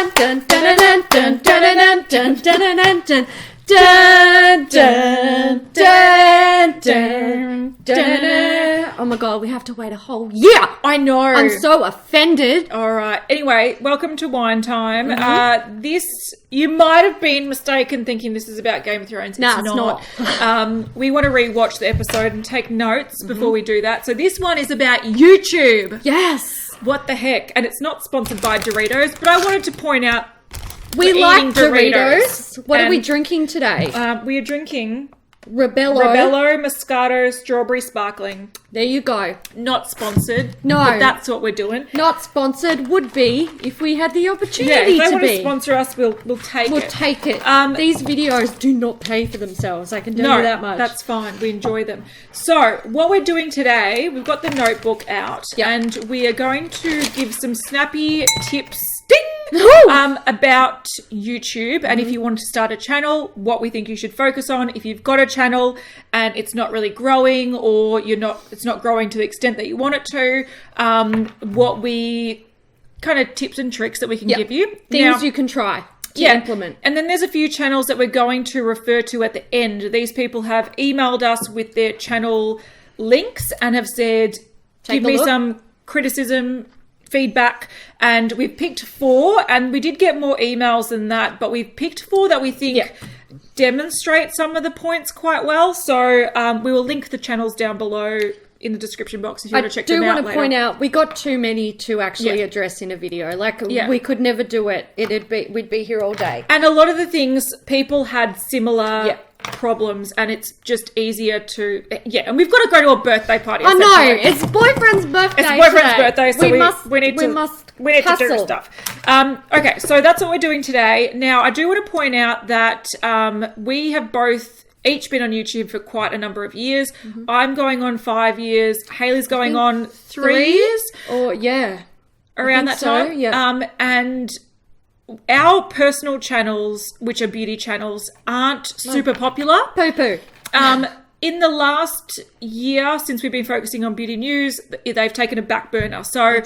Oh my god, we have to wait a whole year. I know. I'm so offended. All right. Anyway, welcome to Wine Time. This, you might have been mistaken thinking this is about Game of Thrones. No, it's not. We want to rewatch the episode and take notes before we do that. So this one is about YouTube. Yes. What the heck? And it's not sponsored by Doritos, but I wanted to point out we we're like eating Doritos. What are we And, drinking today? we are drinking Rebello. Moscato Strawberry Sparkling. There you go. Not sponsored. No. But that's what we're doing. Not sponsored. Would be if we had the opportunity Yeah, if they to want be. to sponsor us, we'll take it. We'll take it. These videos do not pay for themselves. I can tell you that much. That's fine. We enjoy them. So what we're doing today, we've got the notebook out, and we are going to give some snappy tips. About YouTube, and if you want to start a channel, what we think you should focus on. If you've got a channel and it's not really growing, or it's not growing to the extent that you want it to, what we kind of tips and tricks that we can give you. Things you can try to implement. And then there's a few channels that we're going to refer to at the end. These people have emailed us with their channel links and have said, give me some criticism, feedback, and we've picked 4, and we did get more emails than that, but we've picked 4 that we think demonstrate some of the points quite well. So we will link the channons down below in the description box if you want to check them out later. I do want to point out, we got too many to actually address in a video. We could never do it. We'd be here all day. And a lot of the things, people had similar problems, and it's just easier to and we've got to go to a birthday party. I know, it's boyfriend's birthday. It's boyfriend's birthday, so we need to do stuff. Okay, so that's what we're doing today. Now, I do want to point out that we have both each been on YouTube for quite a number of years. I'm going on 5 years. Hailey's going on 3 years. Or around that time. And our personal channels, which are beauty channels, aren't super popular. Poo-poo. In the last year, since we've been focusing on beauty news, they've taken a back burner. So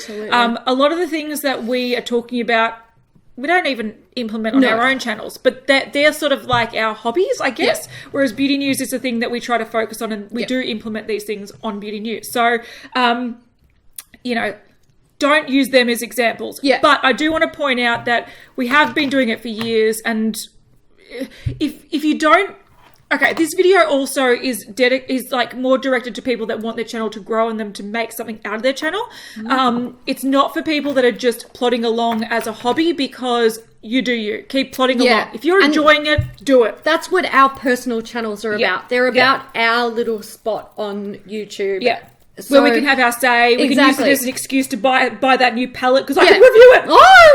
a lot of the things that we are talking about, we don't even implement on our own channels, but they're sort of like our hobbies, I guess. Whereas beauty news is a thing that we try to focus on, and we do implement these things on beauty news. So, don't use them as examples. But I do want to point out that we have been doing it for years, and if you don't, this video also is like more directed to people that want their channel to grow and them to make something out of their channel. It's not for people that are just plodding along as a hobby, because you keep plodding along. If you're enjoying it, do it. That's what our personal channels are about. They're about our little spot on YouTube. So, where we can have our say. We can use it as an excuse to buy that new palette, because I can review it.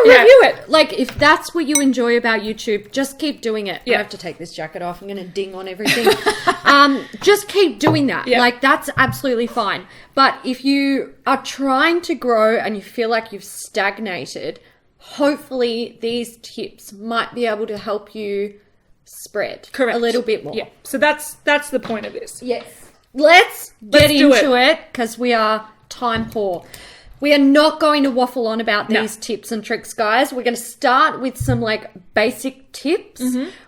Review it. Like, if that's what you enjoy about YouTube, just keep doing it. I have to take this jacket off. I'm going to ding on everything. Just keep doing that. Like, that's absolutely fine. But if you are trying to grow and you feel like you've stagnated, hopefully these tips might be able to help you spread a little bit more. So that's the point of this. Yes. Let's get into it, because we are time poor. We are not going to waffle on about these tips and tricks, guys. We're going to start with some basic tips.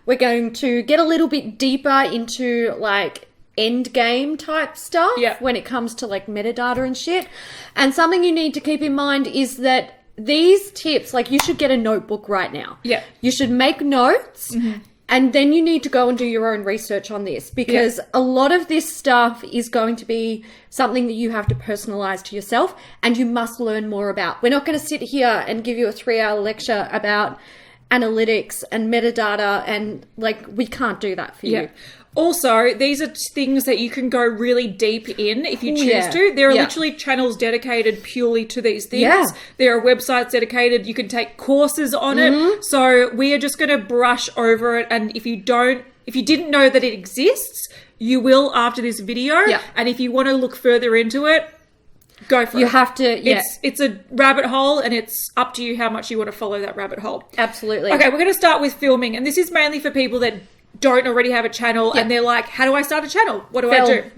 We're going to get a little bit deeper into end game type stuff when it comes to metadata and shit. And something you need to keep in mind is that these tips, you should get a notebook right now. You should make notes. And then you need to go and do your own research on this, because a lot of this stuff is going to be something that you have to personalize to yourself, and you must learn more about. We're not going to sit here and give you a 3-hour lecture about analytics and metadata, and we can't do that for you. Also, these are things that you can go really deep in if you choose to. There are literally channels dedicated purely to these things. There are websites dedicated. You can take courses on it. So we are just going to brush over it. And if you didn't know that it exists, you will after this video. And if you want to look further into it, go for it. You have to, It's a rabbit hole, and it's up to you how much you want to follow that rabbit hole. Absolutely. Okay, we're going to start with filming. And this is mainly for people that don't already have a channel and they're like, how do I start a channel? What do I do?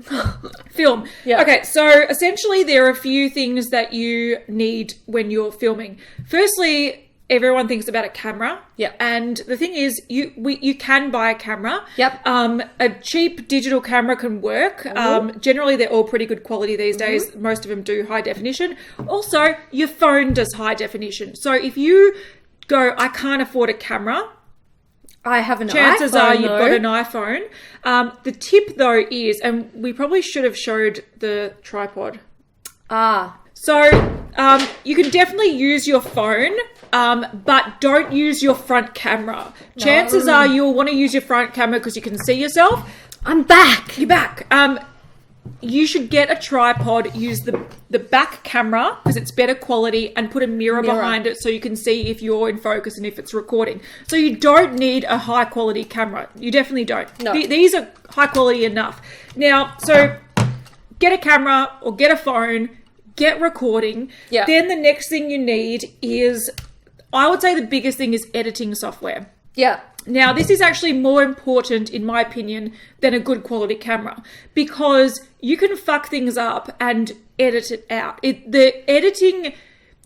Film. Okay, so essentially there are a few things that you need when you're filming. Firstly, everyone thinks about a camera. Yeah. And the thing is, you can buy a camera. Yep. A cheap digital camera can work. Generally, they're all pretty good quality these days. Most of them do high definition. Also, your phone does high definition. So if you go, I can't afford a camera, I have an chances iPhone, are you've got an iPhone. The tip, though, is, and we probably should have showed the tripod. So you can definitely use your phone, but don't use your front camera. No. Chances are you'll want to use your front camera because you can see yourself. I'm back. You're back. You should get a tripod, use the back camera because it's better quality, and put a mirror behind it so you can see if you're in focus and if it's recording. So you don't need a high quality camera. You definitely don't. No. These are high quality enough. Now, so get a camera or get a phone, get recording. Yeah. Then the next thing you need is, I would say the biggest thing is editing software. Yeah. Now, this is actually more important, in my opinion, than a good quality camera, because you can fuck things up and edit it out. The editing,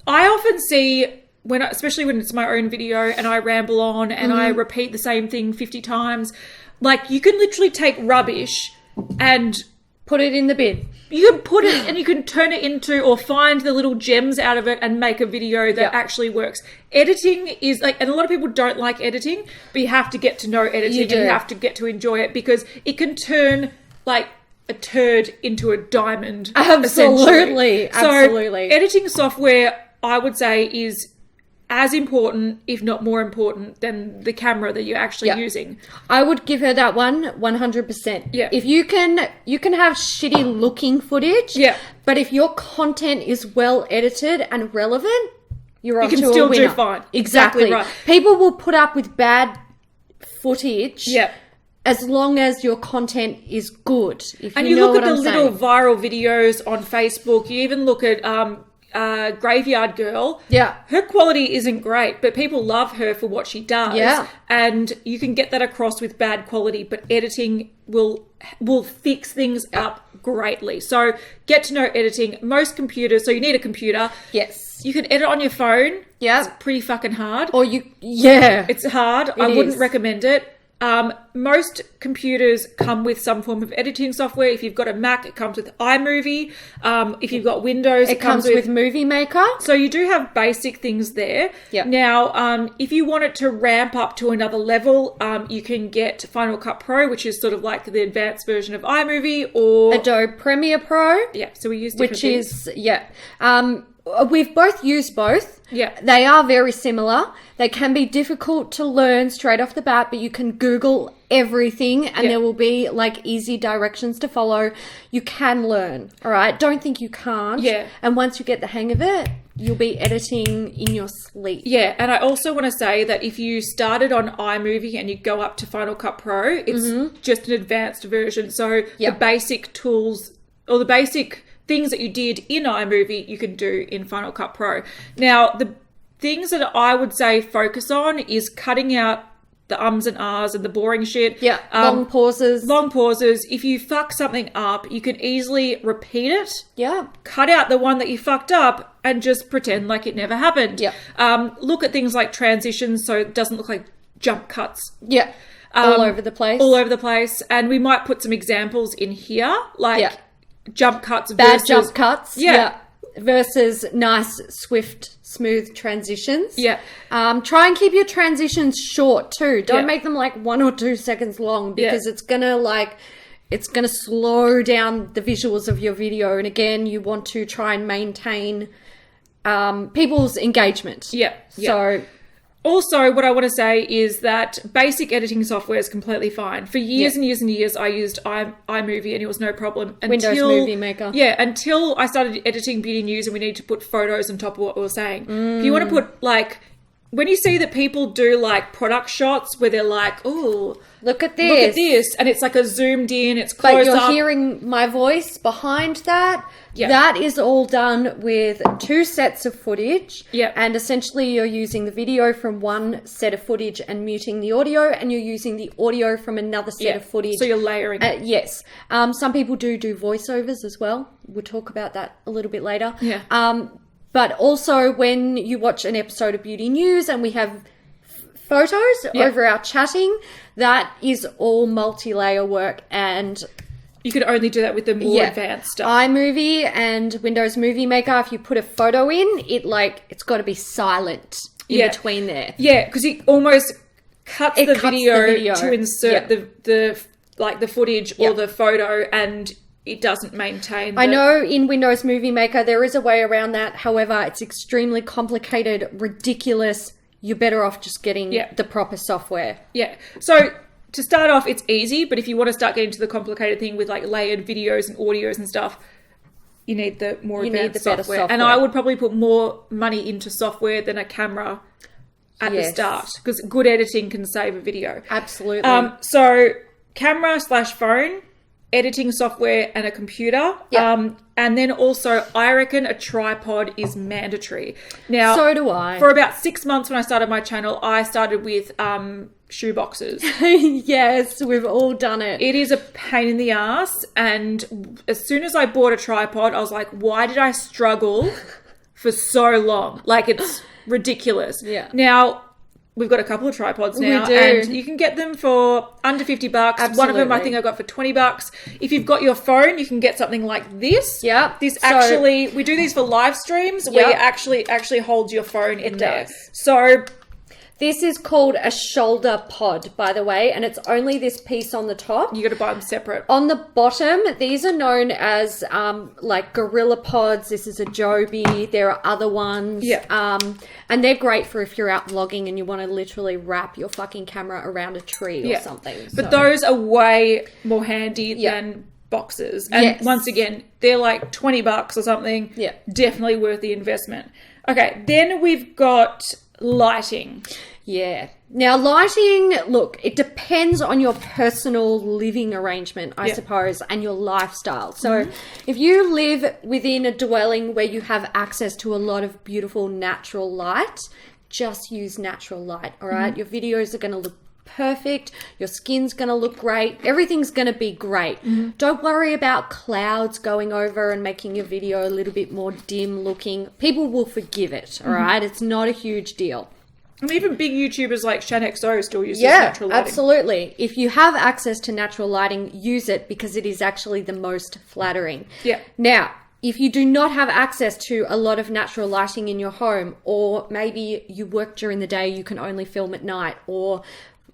I often see, especially when it's my own video and I ramble on and I repeat the same thing 50 times, like you can literally take rubbish and put it in the bin. You can put it and you can turn it into, or find the little gems out of it and make a video that actually works. Editing is like, and a lot of people don't like editing, but you have to get to know editing and you have to get to enjoy it, because it can turn like a turd into a diamond. Absolutely. So Absolutely. Editing software, I would say, is as important, if not more important, than the camera that you're actually using. I would give her that one 100%. Yeah. If you can have shitty looking footage, but if your content is well edited and relevant, you can still do fine. Exactly right. People will put up with bad footage. Yeah. As long as your content is good. And you look at the little viral videos on Facebook. You even look at Graveyard Girl. Yeah. Her quality isn't great, but people love her for what she does. Yeah. And you can get that across with bad quality, but editing will fix things up greatly. So get to know editing. Most computers, so you need a computer. Yes. You can edit on your phone. Yeah. It's pretty fucking hard. Or it's hard. I wouldn't recommend it. Most computers come with some form of editing software. If you've got a Mac, it comes with iMovie. If you've got Windows, it comes with Movie Maker. So you do have basic things there. Yeah. Now, if you want it to ramp up to another level, you can get Final Cut Pro, which is sort of like the advanced version of iMovie, or Adobe Premiere Pro. Yeah. So we use different things. We've both used both. Yeah. They are very similar. They can be difficult to learn straight off the bat, but you can Google everything and there will be like easy directions to follow. You can learn. All right. Don't think you can't. Yeah. And once you get the hang of it, you'll be editing in your sleep. Yeah. And I also want to say that if you started on iMovie and you go up to Final Cut Pro, it's just an advanced version. So the basic tools, or the basic things that you did in iMovie, you can do in Final Cut Pro. Now, the things that I would say focus on is cutting out the ums and ahs and the boring shit. Yeah, long pauses. Long pauses. If you fuck something up, you can easily repeat it. Yeah. Cut out the one that you fucked up and just pretend like it never happened. Yeah. Look at things like transitions so it doesn't look like jump cuts. Yeah. All over the place. All over the place. And we might put some examples in here, like jump cuts bad jump cuts versus nice swift smooth transitions. Yeah. Try and keep your transitions short too. Don't make them like 1 or 2 seconds long, because it's gonna slow down the visuals of your video. And again, you want to try and maintain people's engagement. So also, what I want to say is that basic editing software is completely fine. For years and years and years, I used iMovie and it was no problem. Windows Movie Maker. Yeah, until I started editing Beauty News and we need to put photos on top of what we were saying. If you want to put, like, when you see that people do, like, product shots where they're like, ooh, look at this. And it's like a zoomed in, it's close up. But you're up. hearing my voice behind that. Yeah. That is all done with 2 sets of footage. Yeah. And essentially you're using the video from one set of footage and muting the audio, and you're using the audio from another set of footage. So you're layering. Yes. Some people do voiceovers as well. We'll talk about that a little bit later. Yeah. But also when you watch an episode of Beauty News and we have photos over our chatting, that is all multi-layer work, and you could only do that with the more advanced stuff. iMovie and Windows Movie Maker, if you put a photo in, it's got to be silent in between there. Yeah, because it almost cuts the video to insert the footage or the photo, and it doesn't maintain. I know in Windows Movie Maker there is a way around that. However, it's extremely complicated, ridiculous. You're better off just getting the proper software. Yeah. So to start off, it's easy, but if you want to start getting to the complicated thing with like layered videos and audios and stuff, you need the more advanced software. And I would probably put more money into software than a camera at the start, because good editing can save a video. Absolutely. So camera/phone, editing software, and a computer. And then also, I reckon a tripod is mandatory. Now, so do I. For about 6 months when I started my channel, I started with shoe boxes. Yes, we've all done it. It is a pain in the ass. And as soon as I bought a tripod, I was like, why did I struggle for so long? Like, it's ridiculous. Yeah. Now, we've got a couple of tripods now, and you can get them for under $50. Absolutely. One of them I think I got for $20. If you've got your phone, you can get something like this. Yeah. We do these for live streams where it actually holds your phone in there. So this is called a shoulder pod, by the way, and it's only this piece on the top. You got to buy them separate. On the bottom, these are known as like Gorilla Pods. This is a Joby. There are other ones. Yeah. And they're great for if you're out vlogging and you want to literally wrap your fucking camera around a tree or something. But those are way more handy than boxes. And once again, they're like $20 or something. Yeah. Definitely worth the investment. Okay, then we've got lighting. Yeah. Now, lighting, look, it depends on your personal living arrangement, I suppose, and your lifestyle. So if you live within a dwelling where you have access to a lot of beautiful natural light, just use natural light, all right? Your videos are going to look perfect. Your skin's going to look great. Everything's going to be great. Don't worry about clouds going over and making your video a little bit more dim looking. People will forgive it, all right? It's not a huge deal. And even big YouTubers like ShanXO still use natural lighting. Absolutely. If you have access to natural lighting, use it, because it is actually the most flattering. Yeah. Now, if you do not have access to a lot of natural lighting in your home, or maybe you work during the day, you can only film at night, or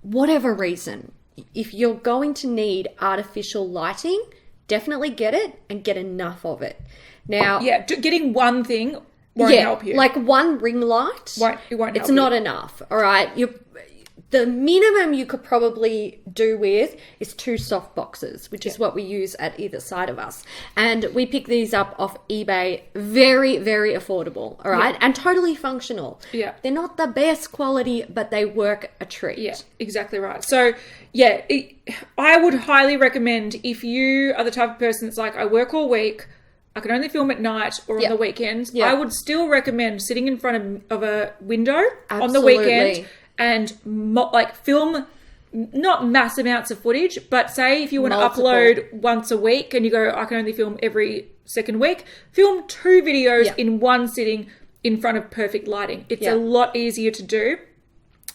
whatever reason, if you're going to need artificial lighting, definitely get it and get enough of it. Now, getting one thing won't help you. Like one ring light, it won't help it's not enough. All right, the minimum you could probably do with is 2 soft boxes, which is what we use at either side of us. And we pick these up off eBay. Very, very affordable. All right. And totally functional. Yeah. They're not the best quality, but they work a treat. Yeah, exactly right. So I would highly recommend, if you are the type of person that's like, I work all week, I can only film at night or on the weekends. I would still recommend sitting in front of a window on the weekend and film not mass amounts of footage, but say if you want to upload once a week and you go, I can only film every second week, film 2 videos in one sitting in front of perfect lighting. It's a lot easier to do,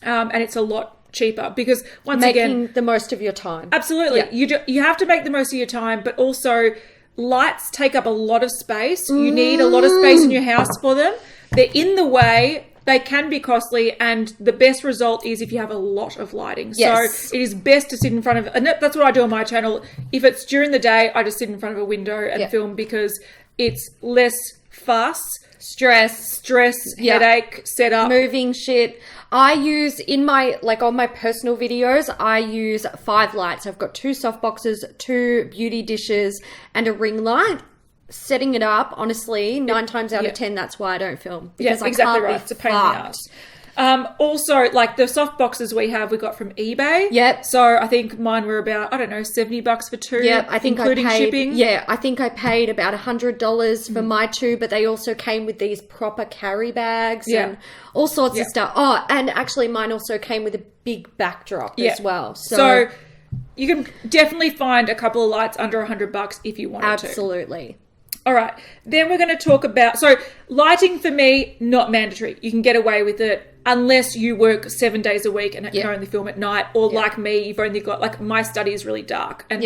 and it's a lot cheaper, because making the most of your time. Absolutely. You have to make the most of your time, but also lights take up a lot of space. You need a lot of space in your house for them. They're in the way. They can be costly, and the best result is if you have a lot of lighting. Yes. So it is best to sit in front of, and that's what I do on my channel. If it's during the day, I just sit in front of a window and film, because it's less fuss, stress, headache, setup, moving shit. I use on my personal videos, I use 5 lights. I've got 2 soft boxes, 2 beauty dishes, and a ring light. Setting it up, honestly, 9 times out of 10, that's why I don't film, because I can't be It's a pain in the ass. Also, like the soft boxes we got from eBay. Yep. So I think mine were about, $70 for 2. Yep. I think including I paid, shipping. Yeah, I think I paid about $100 for my 2, but they also came with these proper carry bags and all sorts of stuff. Oh, and actually mine also came with a big backdrop as well. So you can definitely find a couple of lights under $100 if you wanted to. Absolutely. All right. Then we're going to talk about, so lighting for me, not mandatory. You can get away with it unless you work 7 days a week and can only film at night, or like me, you've only got, like, my study is really dark and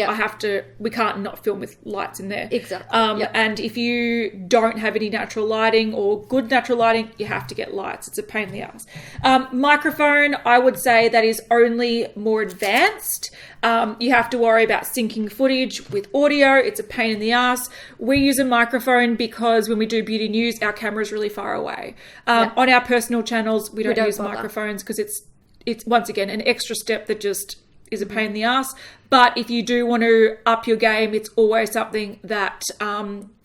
we can't not film with lights in there. Exactly. And if you don't have any natural lighting or good natural lighting, you have to get lights. It's a pain in the ass. Microphone, I would say that is only more advanced. You have to worry about syncing footage with audio. It's a pain in the ass. We use a microphone because when we do beauty news, our camera is really far away. On our personal channels, we don't use microphones because it's once again an extra step that just is a pain in the ass. But if you do want to up your game, it's always something that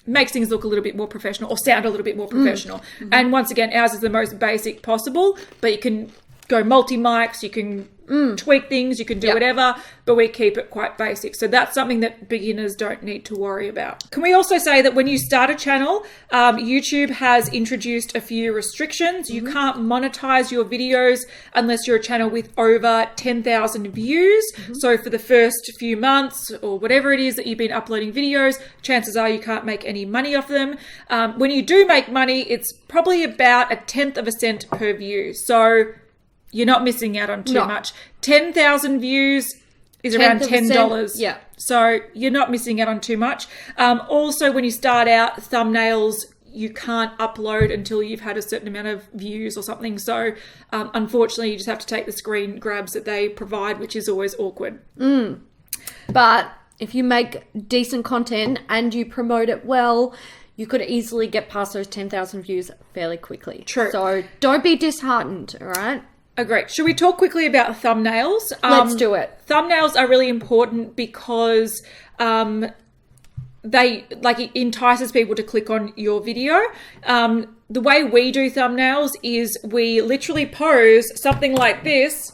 makes things look a little bit more professional or sound a little bit more professional. And once again, ours is the most basic possible, but you can go multi-mics, you can tweak things, you can do whatever, but we keep it quite basic. So that's something that beginners don't need to worry about. Can we also say that when you start a channel, YouTube has introduced a few restrictions. You can't monetize your videos unless you're a channel with over 10,000 views. So for the first few months or whatever it is that you've been uploading videos, chances are you can't make any money off them. When you do make money, it's probably about 1/10 of a cent per view. So you're not missing out on too much. 10,000 views is around $10. Yeah. So you're not missing out on too much. Also, when you start out, thumbnails, you can't upload until you've had a certain amount of views or something. So unfortunately, you just have to take the screen grabs that they provide, which is always awkward. But if you make decent content and you promote it well, you could easily get past those 10,000 views fairly quickly. True. So don't be disheartened, all right? Great. Should we talk quickly about thumbnails? Let's do it. Thumbnails are really important because it entices people to click on your video. The way we do thumbnails is we literally pose something like this,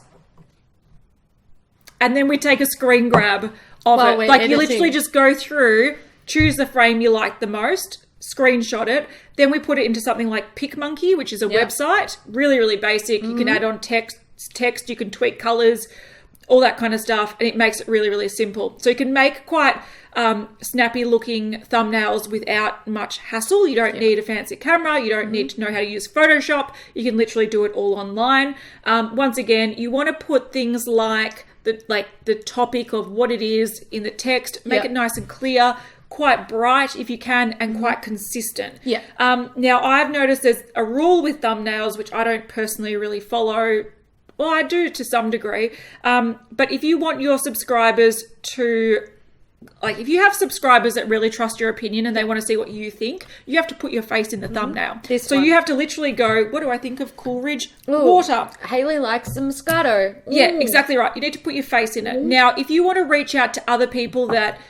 and then we take a screen grab of it. Like you literally just go through, choose the frame you like the most, screenshot it, then we put it into something like PicMonkey, which is a website. Really, really basic. You can add on text, you can tweak colors, all that kind of stuff, and it makes it really, really simple. So you can make quite snappy looking thumbnails without much hassle. You don't need a fancy camera. You don't need to know how to use Photoshop. You can literally do it all online. Once again, you want to put things like the topic of what it is in the text, make it nice and clear, quite bright if you can, and quite consistent. Now, I've noticed there's a rule with thumbnails, which I don't personally really follow. Well, I do to some degree. But if you want your subscribers to, like, if you have subscribers that really trust your opinion and they want to see what you think, you have to put your face in the thumbnail. You have to literally go, what do I think of Coolridge? Water. Hailey likes the Moscato. Yeah, exactly right. You need to put your face in it. Now, if you want to reach out to other people that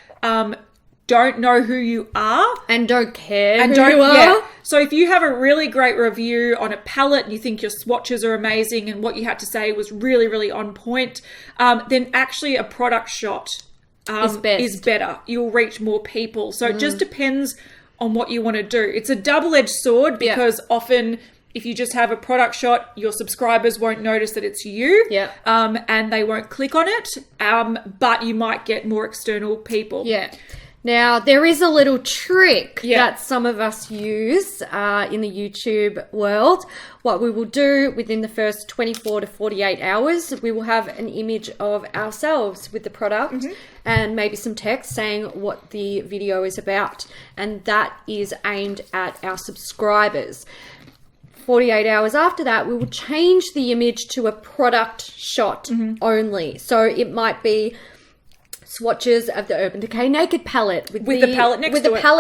don't know who you are and don't care who you are. So if you have a really great review on a palette and you think your swatches are amazing and what you had to say was really, really on point, then actually a product shot is better. You'll reach more people. So it just depends on what you want to do. It's a double-edged sword because often if you just have a product shot, your subscribers won't notice that it's you, and they won't click on it, but you might get more external people. Now, there is a little trick that some of us use in the YouTube world. What we will do within the first 24 to 48 hours, we will have an image of ourselves with the product and maybe some text saying what the video is about. And that is aimed at our subscribers. 48 hours after that, we will change the image to a product shot only. So it might be swatches of the Urban Decay Naked palette with the palette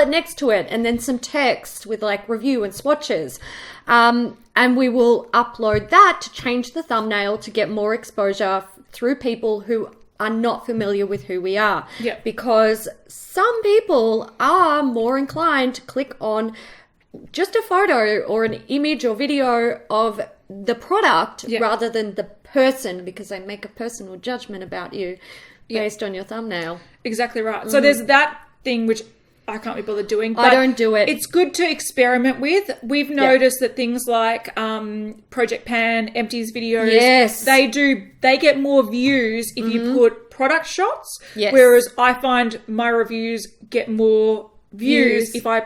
next to it, and then some text with like review and swatches. And we will upload that to change the thumbnail to get more exposure through people who are not familiar with who we are. Because some people are more inclined to click on just a photo or an image or video of the product rather than the person, because they make a personal judgment about you based on your thumbnail. Exactly right. So there's that thing which I can't be bothered doing. But I don't do it. It's good to experiment with. We've noticed that things like Project Pan, Empty's videos, they get more views if you put product shots. Whereas I find my reviews get more views if I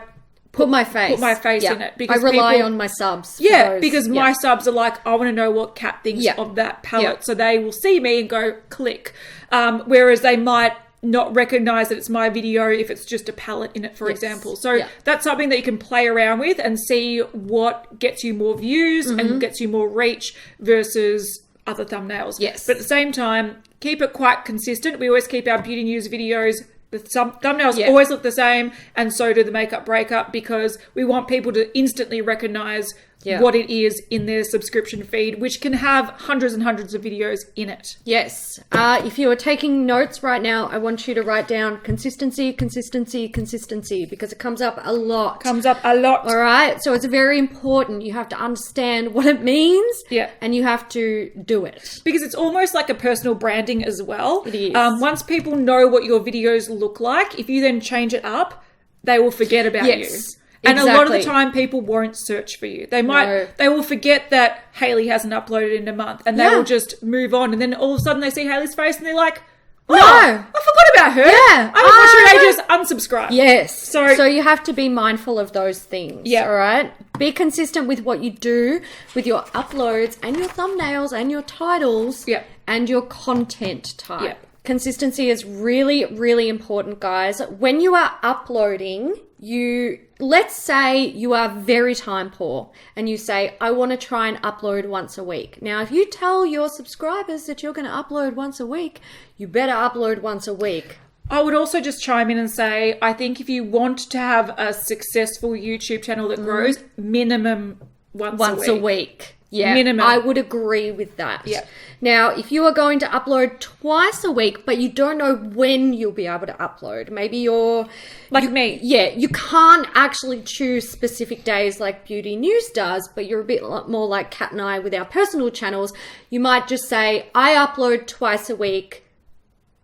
put my face in it, because I rely on my subs for those. Because my subs are like, I want to know what Kat thinks of that palette, so they will see me and go click, whereas they might not recognize that it's my video if it's just a palette in it, for example. So that's something that you can play around with and see what gets you more views and gets you more reach versus other thumbnails. Yes. But at the same time, keep it quite consistent. We always keep our beauty news videos, the thumbnails always look the same, and so do the makeup breakup, because we want people to instantly recognize what it is in their subscription feed, which can have hundreds and hundreds of videos in it. Yes. If you are taking notes right now, I want you to write down consistency, consistency, consistency, because it comes up a lot. All right. So it's very important. You have to understand what it means. Yeah. And you have to do it. Because it's almost like a personal branding as well. It is. Once people know what your videos look like, if you then change it up, they will forget about you. And a lot of the time, people won't search for you. They will forget that Hailey hasn't uploaded in a month, and they will just move on. And then all of a sudden, they see Hailey's face, and they're like, "Oh, I forgot about her. Yeah, I haven't watched her ages. Unsubscribe." Yes. So you have to be mindful of those things. Yeah. All right. Be consistent with what you do with your uploads and your thumbnails and your titles. Yeah. And your content type. Yeah. Consistency is really, really important, guys. When you are uploading, let's say you are very time poor and you say, I want to try and upload once a week. Now, if you tell your subscribers that you're going to upload once a week, you better upload once a week. I would also just chime in and say, I think if you want to have a successful YouTube channel that grows, minimum once a week. Yeah, minimum. I would agree with that. Yeah. Now, if you are going to upload twice a week, but you don't know when you'll be able to upload, maybe you're... me. Yeah, you can't actually choose specific days like Beauty News does, but you're a bit more like Kat and I with our personal channels. You might just say, I upload twice a week,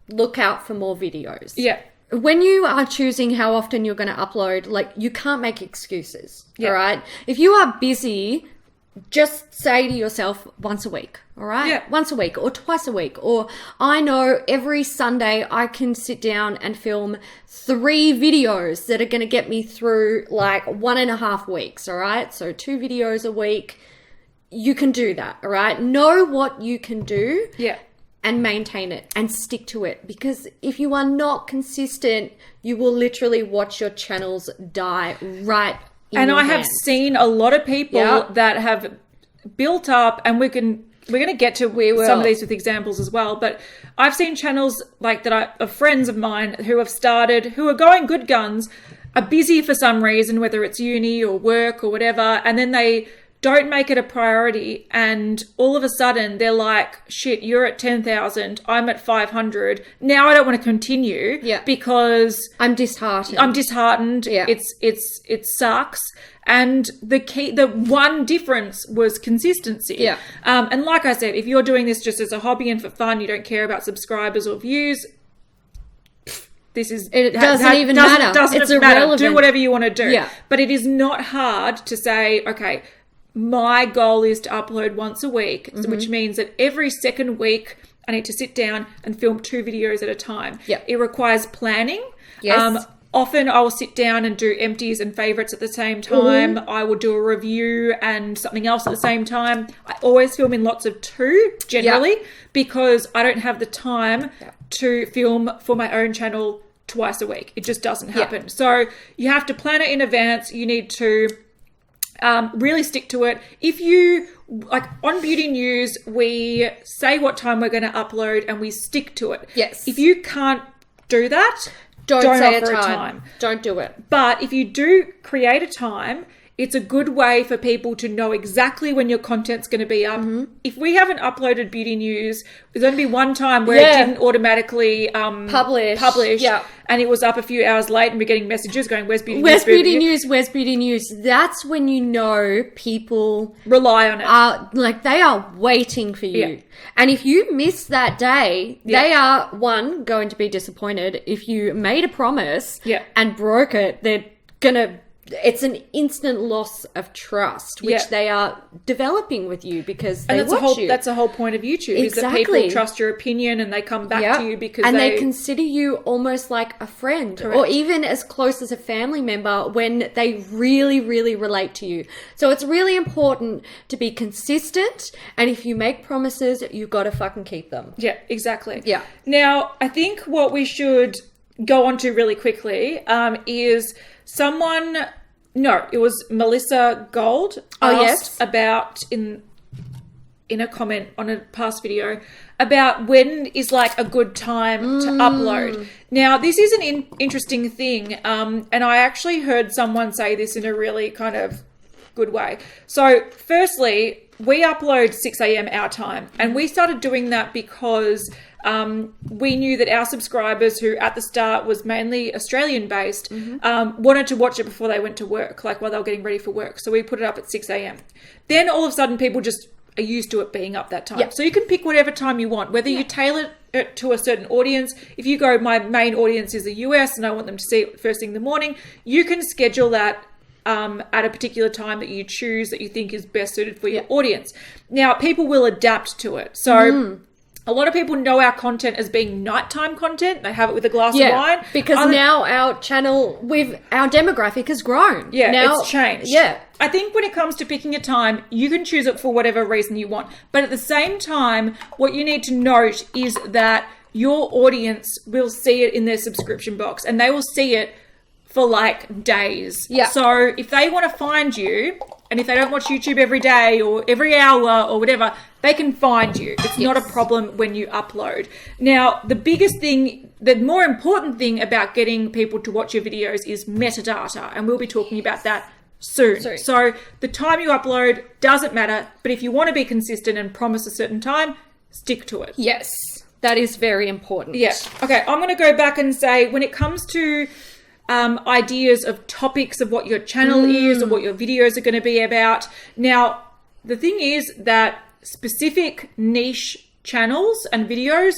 look out for more videos. Yeah. When you are choosing how often you're going to upload, you can't make excuses, all right? If you are busy... just say to yourself once a week, all right? Yeah. Once a week or twice a week. Or I know every Sunday I can sit down and film 3 videos that are going to get me through 1.5 weeks, all right? So 2 videos a week. You can do that, all right? Know what you can do. Yeah. And maintain it and stick to it, because if you are not consistent, you will literally watch your channels die right. And I have seen a lot of people that have built up, and we're going to get to some of these with examples as well. But I've seen channels of friends of mine who have started, who are going good guns, are busy for some reason, whether it's uni or work or whatever, and then they don't make it a priority, and all of a sudden they're like, shit, you're at 10,000, I'm at 500. Now I don't want to continue because I'm disheartened. Yeah. It sucks. And the one difference was consistency. Yeah. And like I said, if you're doing this just as a hobby and for fun, you don't care about subscribers or views, it doesn't matter. It's irrelevant. Do whatever you want to do. Yeah. But it is not hard to say, okay, my goal is to upload once a week, which means that every second week I need to sit down and film 2 videos at a time. Yeah. It requires planning. Yes. Often I will sit down and do empties and favorites at the same time. I will do a review and something else at the same time. I always film in lots of 2 generally because I don't have the time to film for my own channel twice a week. It just doesn't happen. So you have to plan it in advance. You need to really stick to it. If you, on Beauty News, we say what time we're going to upload and we stick to it. Yes. If you can't do that, don't say offer a time. Don't do it. But if you do create a time, it's a good way for people to know exactly when your content's going to be up. If we haven't uploaded Beauty News, there's only been one time where it didn't automatically publish. And it was up a few hours late and we're getting messages going, where's Beauty News? Where's Beauty News? Where's Beauty News? That's when you know people rely on it. They are waiting for you. Yeah. And if you miss that day, they are, going to be disappointed. If you made a promise and broke it, they're going to it's an instant loss of trust, which they are developing with you because they watch you. That's the whole point of YouTube, is that people trust your opinion and they come back to you because they consider you almost like a friend. Correct. Or even as close as a family member when they really, really relate to you. So it's really important to be consistent, and if you make promises, you've got to fucking keep them. Yeah, exactly. Yeah. Now, I think what we should go on to really quickly is it was Melissa Gold asked about in a comment on a past video about when is like a good time to upload. Now, this is an interesting thing, and I actually heard someone say this in a really kind of good way. So firstly, we upload 6 a.m. our time, and we started doing that because we knew that our subscribers, who at the start was mainly Australian based, wanted to watch it before they went to work, like while they were getting ready for work. So we put it up at 6 a.m. Then all of a sudden people just are used to it being up that time. Yep. So you can pick whatever time you want, whether you tailor it to a certain audience. If you go, my main audience is the US and I want them to see it first thing in the morning, you can schedule that at a particular time that you choose that you think is best suited for your audience. Now, people will adapt to it. So a lot of people know our content as being nighttime content. They have it with a glass of wine. Because now our channel, our demographic has grown. Yeah, now, it's changed. Yeah. I think when it comes to picking a time, you can choose it for whatever reason you want. But at the same time, what you need to note is that your audience will see it in their subscription box, and they will see it for like days. Yeah. So if they want to find you, and if they don't watch YouTube every day or every hour or whatever, they can find you. It's not a problem when you upload. Now, the more important thing about getting people to watch your videos is metadata, and we'll be talking about that soon. So the time you upload doesn't matter, but if you want to be consistent and promise a certain time, stick to it. Yes, that is very important. Yeah. Okay, I'm going to go back and say, when it comes to ideas of topics of what your channel is or what your videos are going to be about. Now, the thing is that specific niche channels and videos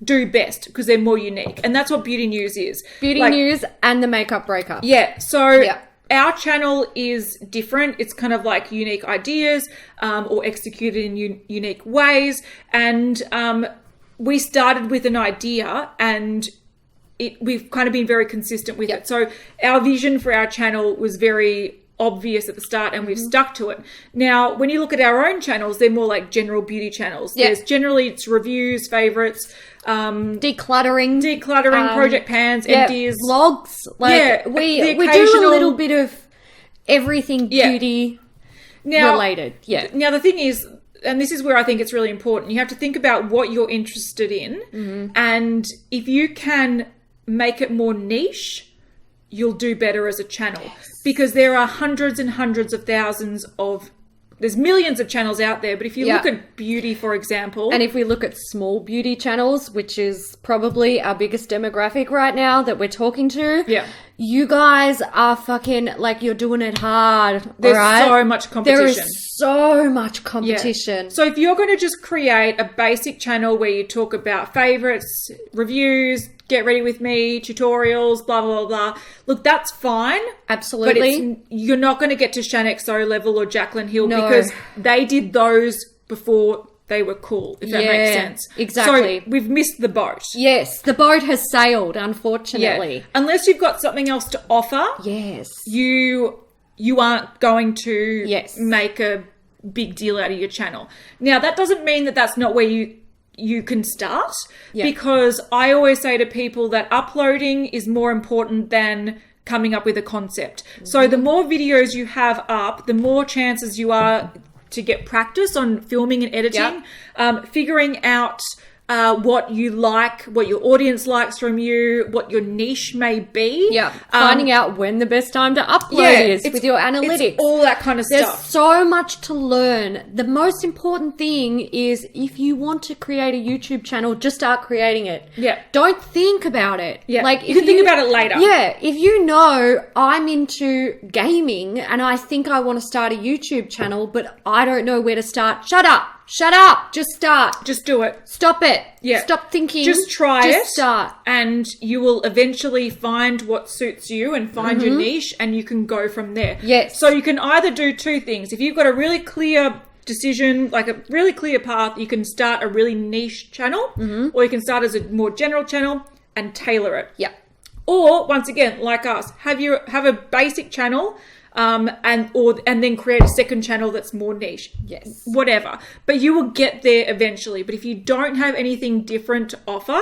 do best because they're more unique. And that's what Beauty News is. Beauty News and the Makeup Breaker. Yeah. So our channel is different. It's kind of like unique ideas or executed in unique ways. And we started with an idea, and we've kind of been very consistent with it. So our vision for our channel was very obvious at the start, and we've stuck to it. Now, when you look at our own channels, they're more like general beauty channels. There's generally it's reviews, favorites, decluttering, project pans, empties, vlogs. We do a little bit of everything beauty related. Yeah. Now the thing is, and this is where I think it's really important, you have to think about what you're interested in, and if you can make it more niche, you'll do better as a channel. Because there are hundreds and hundreds of thousands there's millions of channels out there, but if you look at beauty, for example. And if we look at small beauty channels, which is probably our biggest demographic right now that we're talking to, you guys are fucking, like, you're doing it hard. There's so much competition. There is so much competition. Yeah. So if you're going to just create a basic channel where you talk about favorites, reviews, get ready with me, tutorials, blah, blah, blah, look, that's fine. Absolutely. But you're not going to get to Shan XO level or Jaclyn Hill because they did those before they were cool, if that makes sense. Exactly. So we've missed the boat. Yes, the boat has sailed, unfortunately. Yeah. Unless you've got something else to offer, you aren't going to make a big deal out of your channel. Now, that doesn't mean that that's not where you can start, because I always say to people that uploading is more important than coming up with a concept. So the more videos you have up, the more chances you are to get practice on filming and editing, figuring out what you like, what your audience likes from you, what your niche may be. Yeah, finding out when the best time to upload is with your analytics. It's all that kind of stuff. There's so much to learn. The most important thing is, if you want to create a YouTube channel, just start creating it. Yeah. Don't think about it. Yeah. Like, you can think about it later. Yeah. If you know I'm into gaming and I think I want to start a YouTube channel, but I don't know where to start, shut up. Shut up. Just start. Just do it. Stop it. Yeah. Stop thinking. Just try it. Just start. And you will eventually find what suits you and find your niche, and you can go from there. Yes. So you can either do two things. If you've got a really clear decision, like a really clear path, you can start a really niche channel, or you can start as a more general channel and tailor it. Yeah. Or once again, like us, have a basic channel, and then create a second channel that's more niche. Yes. Whatever. But you will get there eventually. But if you don't have anything different to offer,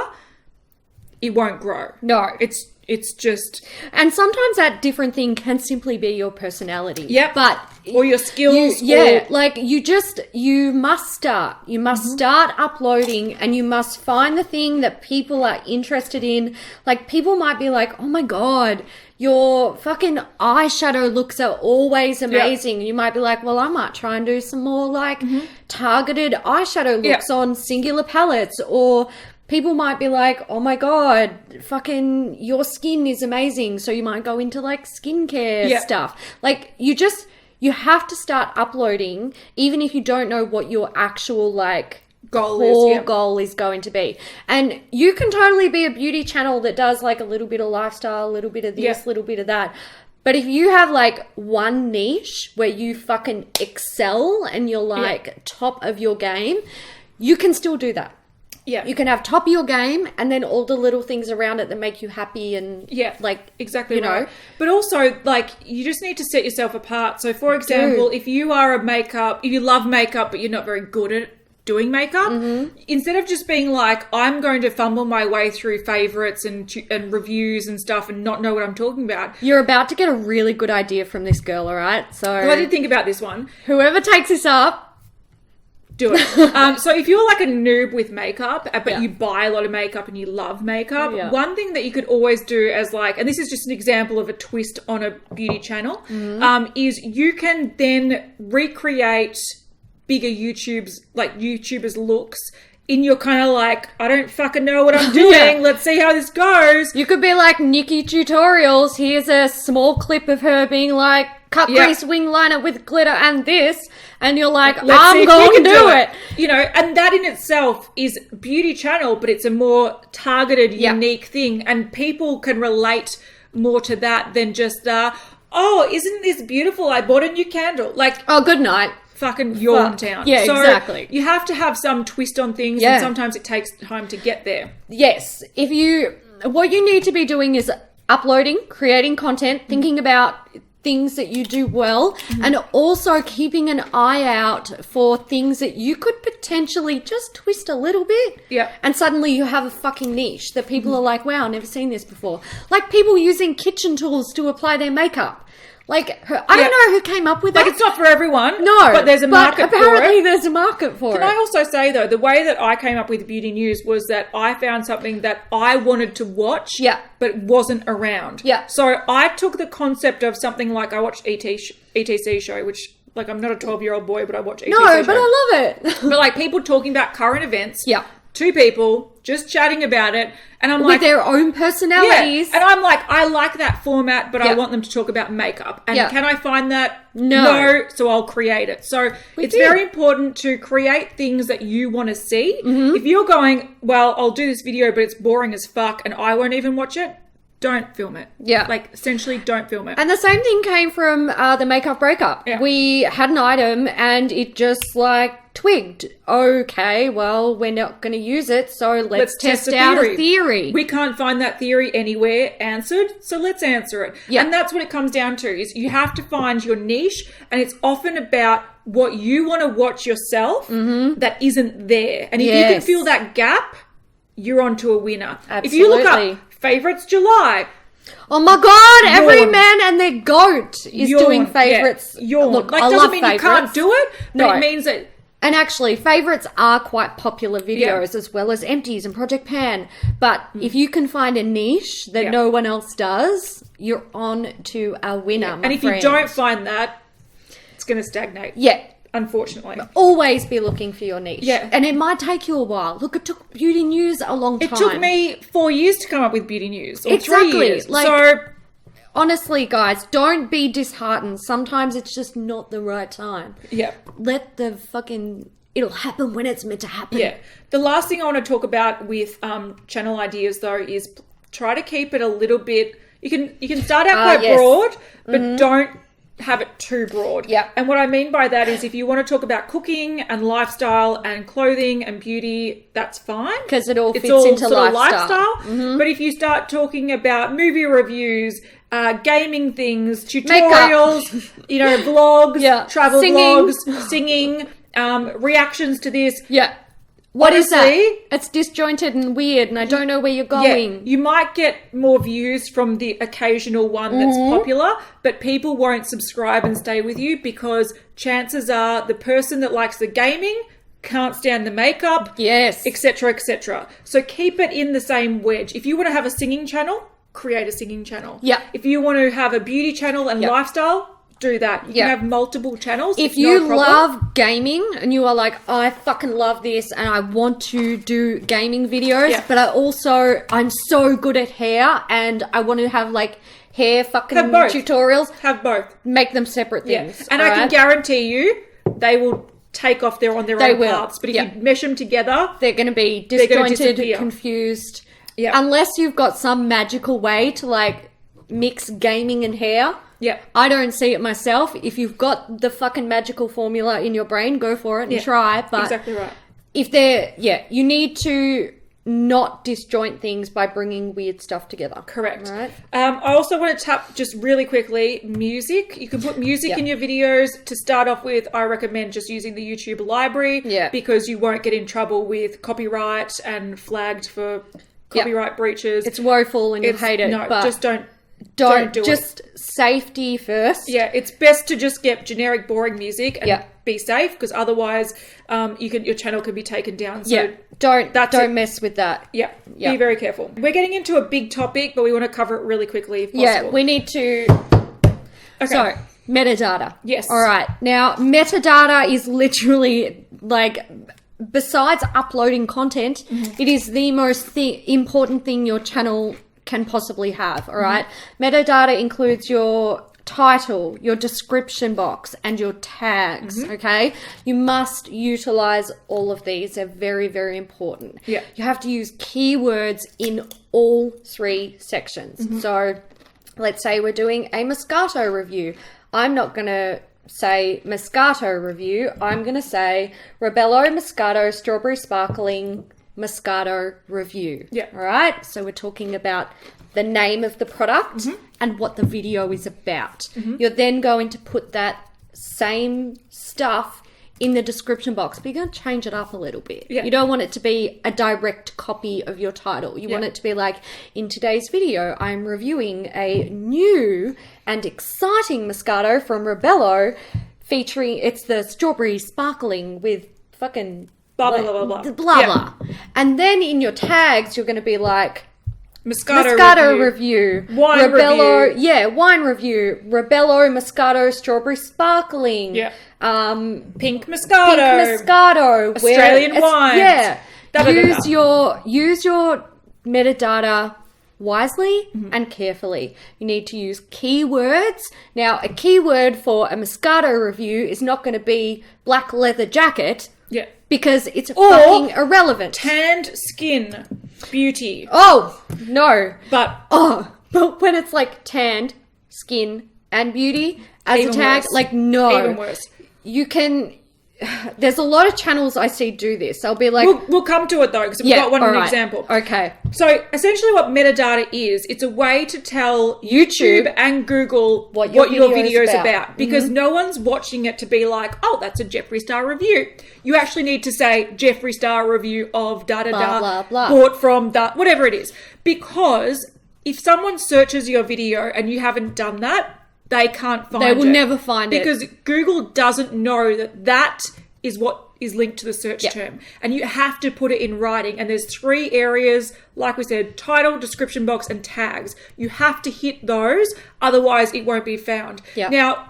it won't grow. No. It's just... And sometimes that different thing can simply be your personality. Yep. But... Or your skills. You must start. You must start uploading, and you must find the thing that people are interested in. Like, people might be like, oh my God, your fucking eyeshadow looks are always amazing. Yep. You might be like, well, I might try and do some more like targeted eyeshadow looks on singular palettes. Or people might be like, oh my God, fucking your skin is amazing. So you might go into like skincare stuff. Like, you have to start uploading, even if you don't know what your actual like goal is going to be. And you can totally be a beauty channel that does like a little bit of lifestyle, a little bit of this, little bit of that. But if you have like one niche where you fucking excel and you're like top of your game, you can still do that. Yeah. You can have top of your game and then all the little things around it that make you happy and like, exactly, you know. But also, like, you just need to set yourself apart. So for example, if you love makeup but you're not very good at doing makeup, instead of just being like, I'm going to fumble my way through favorites and reviews and stuff and not know what I'm talking about. You're about to get a really good idea from this girl, all right? So I did think about this one. Whoever takes this up, do it. So if you're like a noob with makeup, but you buy a lot of makeup and you love makeup, one thing that you could always do as like, and this is just an example of a twist on a beauty channel, is you can then recreate bigger YouTubers looks in your kind of like, I don't fucking know what I'm doing. Let's see how this goes. You could be like Nikki Tutorials. Here's a small clip of her being like, cut crease wing liner with glitter and this. And you're like, I'm going to do it. You know, and that in itself is beauty channel, but it's a more targeted, unique thing. And people can relate more to that than just, oh, isn't this beautiful? I bought a new candle. Like, oh, good night. Fucking yawn town. Yeah, so exactly. You have to have some twist on things, and sometimes it takes time to get there. Yes. What you need to be doing is uploading, creating content, thinking about things that you do well, and also keeping an eye out for things that you could potentially just twist a little bit. Yeah. And suddenly you have a fucking niche that people are like, wow, I've never seen this before. Like people using kitchen tools to apply their makeup. Like, I don't know who came up with that. Like, it's not for everyone. No. But there's a market for it. Apparently there's a market for it. Can I also say, though, the way that I came up with Beauty News was that I found something that I wanted to watch, but wasn't around. Yeah. So I took the concept of something like, I watched ETC show, which, like, I'm not a 12-year-old boy, but I watch ETC show. No, but I love it. But, like, people talking about current events. Yeah. Two people just chatting about it, and I'm with like, their own personalities. and I'm like, I like that format, but I want them to talk about makeup. And can I find that? No. So I'll create it. So it's very important to create things that you want to see. If you're going, well, I'll do this video, but it's boring as fuck, and I won't even watch it, don't film it. Yeah. Like, essentially, don't film it. And the same thing came from the makeup breakup. Yeah. We had an item and it just like twigged. Okay, well, we're not going to use it, so let's test out a theory. We can't find that theory anywhere answered, so let's answer it. Yeah. And that's what it comes down to, is you have to find your niche, and it's often about what you want to watch yourself that isn't there. And if you can fill that gap, you're onto a winner. Absolutely. If you look up Favorites July. Oh my God, every man and their goat is doing favorites. Look, like, doesn't mean favorites. You can't do it, but it means that... And actually, favorites are quite popular videos as well as empties and Project Pan. But if you can find a niche that no one else does, you're on to a winner, my And if you don't find that, it's going to stagnate. Yeah. Unfortunately. Always be looking for your niche. Yeah. And it might take you a while. Look, it took Beauty News a long time. It took me 4 years to come up with Beauty News. Or exactly. 3 years. Like, so, honestly, guys, don't be disheartened. Sometimes it's just not the right time. Yeah. Let the fucking it'll happen when it's meant to happen. Yeah. The last thing I want to talk about with channel ideas, though, is try to keep it a little bit. You can start out quite broad, but don't have it too broad. Yeah. And what I mean by that is if you want to talk about cooking and lifestyle and clothing and beauty, that's fine. Because it all fits into lifestyle. But if you start talking about movie reviews, gaming things, tutorials, vlogs, travel vlogs, singing, reactions to this. Yeah. What is that? It's disjointed and weird, and I don't know where you're going. Yeah, you might get more views from the occasional one that's popular, but people won't subscribe and stay with you because chances are the person that likes the gaming can't stand the makeup, etc., etc. So keep it in the same wedge. If you want to have a singing channel, create a singing channel. Yeah. If you want to have a beauty channel and lifestyle, do that. You can have multiple channels. If you love gaming and you are like, I fucking love this and I want to do gaming videos, but I'm so good at hair and I want to have like hair fucking tutorials. Have both. Make them separate things. And I can guarantee you they will take off on their own paths. But if you mesh them together, they're going to be disjointed, confused. Yeah. Unless you've got some magical way to like mix gaming and hair. Yeah. I don't see it myself. If you've got the fucking magical formula in your brain, go for it and try. But exactly right. If you need to not disjoint things by bringing weird stuff together. Correct. Right. I also want to tap just really quickly, music. You can put music in your videos. To start off with, I recommend just using the YouTube library because you won't get in trouble with copyright and flagged for copyright breaches. It's woeful and you hate it. No, but just don't do just it. Safety first. Yeah, it's best to just get generic, boring music and be safe because otherwise, your channel can be taken down. So don't mess with that. Yeah, be very careful. We're getting into a big topic, but we want to cover it really quickly if possible. Yeah, we need to. Okay. So metadata. Yes. All right. Now, metadata is literally like. Besides uploading content, it is the most important thing your channel can possibly have, all right? Metadata includes your title, your description box, and your tags, okay? You must utilize all of these. They're very, very important. Yeah. You have to use keywords in all 3 sections. So let's say we're doing a Moscato review. I'm not going to say Moscato review. I'm going to say Rebello Moscato Strawberry Sparkling Moscato review. Yeah. All right. So we're talking about the name of the product and what the video is about. You're then going to put that same stuff in the description box, but you're going to change it up a little bit. Yeah. You don't want it to be a direct copy of your title. You want it to be like, in today's video, I'm reviewing a new and exciting Moscato from Rebello featuring, it's the strawberry sparkling with fucking blah, blah, blah, blah, blah. Blah. And then in your tags, you're going to be like, Moscato review. Wine review. Yeah, wine review. Rebello Moscato Strawberry Sparkling. Yeah. Pink Moscato. Pink Moscato. Australian wine. Yeah. Use your metadata wisely and carefully. You need to use keywords. Now, a keyword for a Moscato review is not going to be black leather jacket. Yeah. Because it's fucking irrelevant. Tanned skin beauty. Oh, no. But when it's like tanned skin and beauty as a tag, worse. like no. Even worse. You can... There's a lot of channels I see do this. They'll be like... We'll come to it though, because we've got an example. Okay. So essentially what metadata is, it's a way to tell YouTube and Google what your video is about. Because no one's watching it to be like, oh, that's a Jeffree Star review. You actually need to say Jeffree Star review of da-da-da, blah, blah. bought from whatever it is. Because if someone searches your video and you haven't done that, they can't find it. They will never find it. Because Google doesn't know that is what is linked to the search term. And you have to put it in writing. And there's 3 areas, like we said, title, description box, and tags. You have to hit those, otherwise it won't be found. Yep. Now,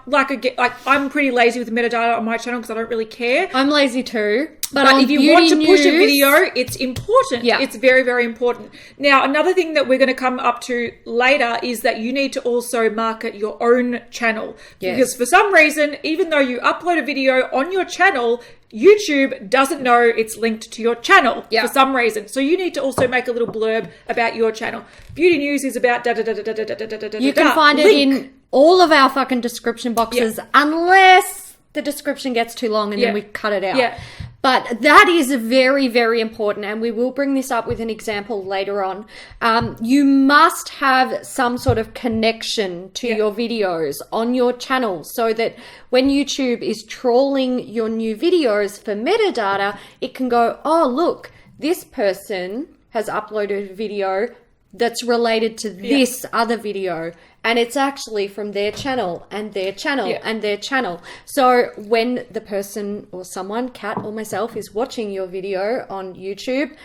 I'm pretty lazy with metadata on my channel because I don't really care. I'm lazy too. But if you want to push a video, it's important. Yeah. It's very, very important. Now, another thing that we're going to come up to later is that you need to also market your own channel. Yes. Because for some reason, even though you upload a video on your channel, YouTube doesn't know it's linked to your channel for some reason. So you need to also make a little blurb about your channel. Beauty News is about da-da-da-da-da-da-da-da-da-da. You can find it in all of our fucking description boxes unless the description gets too long and then we cut it out. Yeah. But that is very, very important, and we will bring this up with an example later on. You must have some sort of connection to your videos on your channel so that when YouTube is trawling your new videos for metadata, it can go, oh, look, this person has uploaded a video that's related to this other video, and it's actually from their channel and their channel and their channel. So when the person or someone, Kat or myself, is watching your video on YouTube,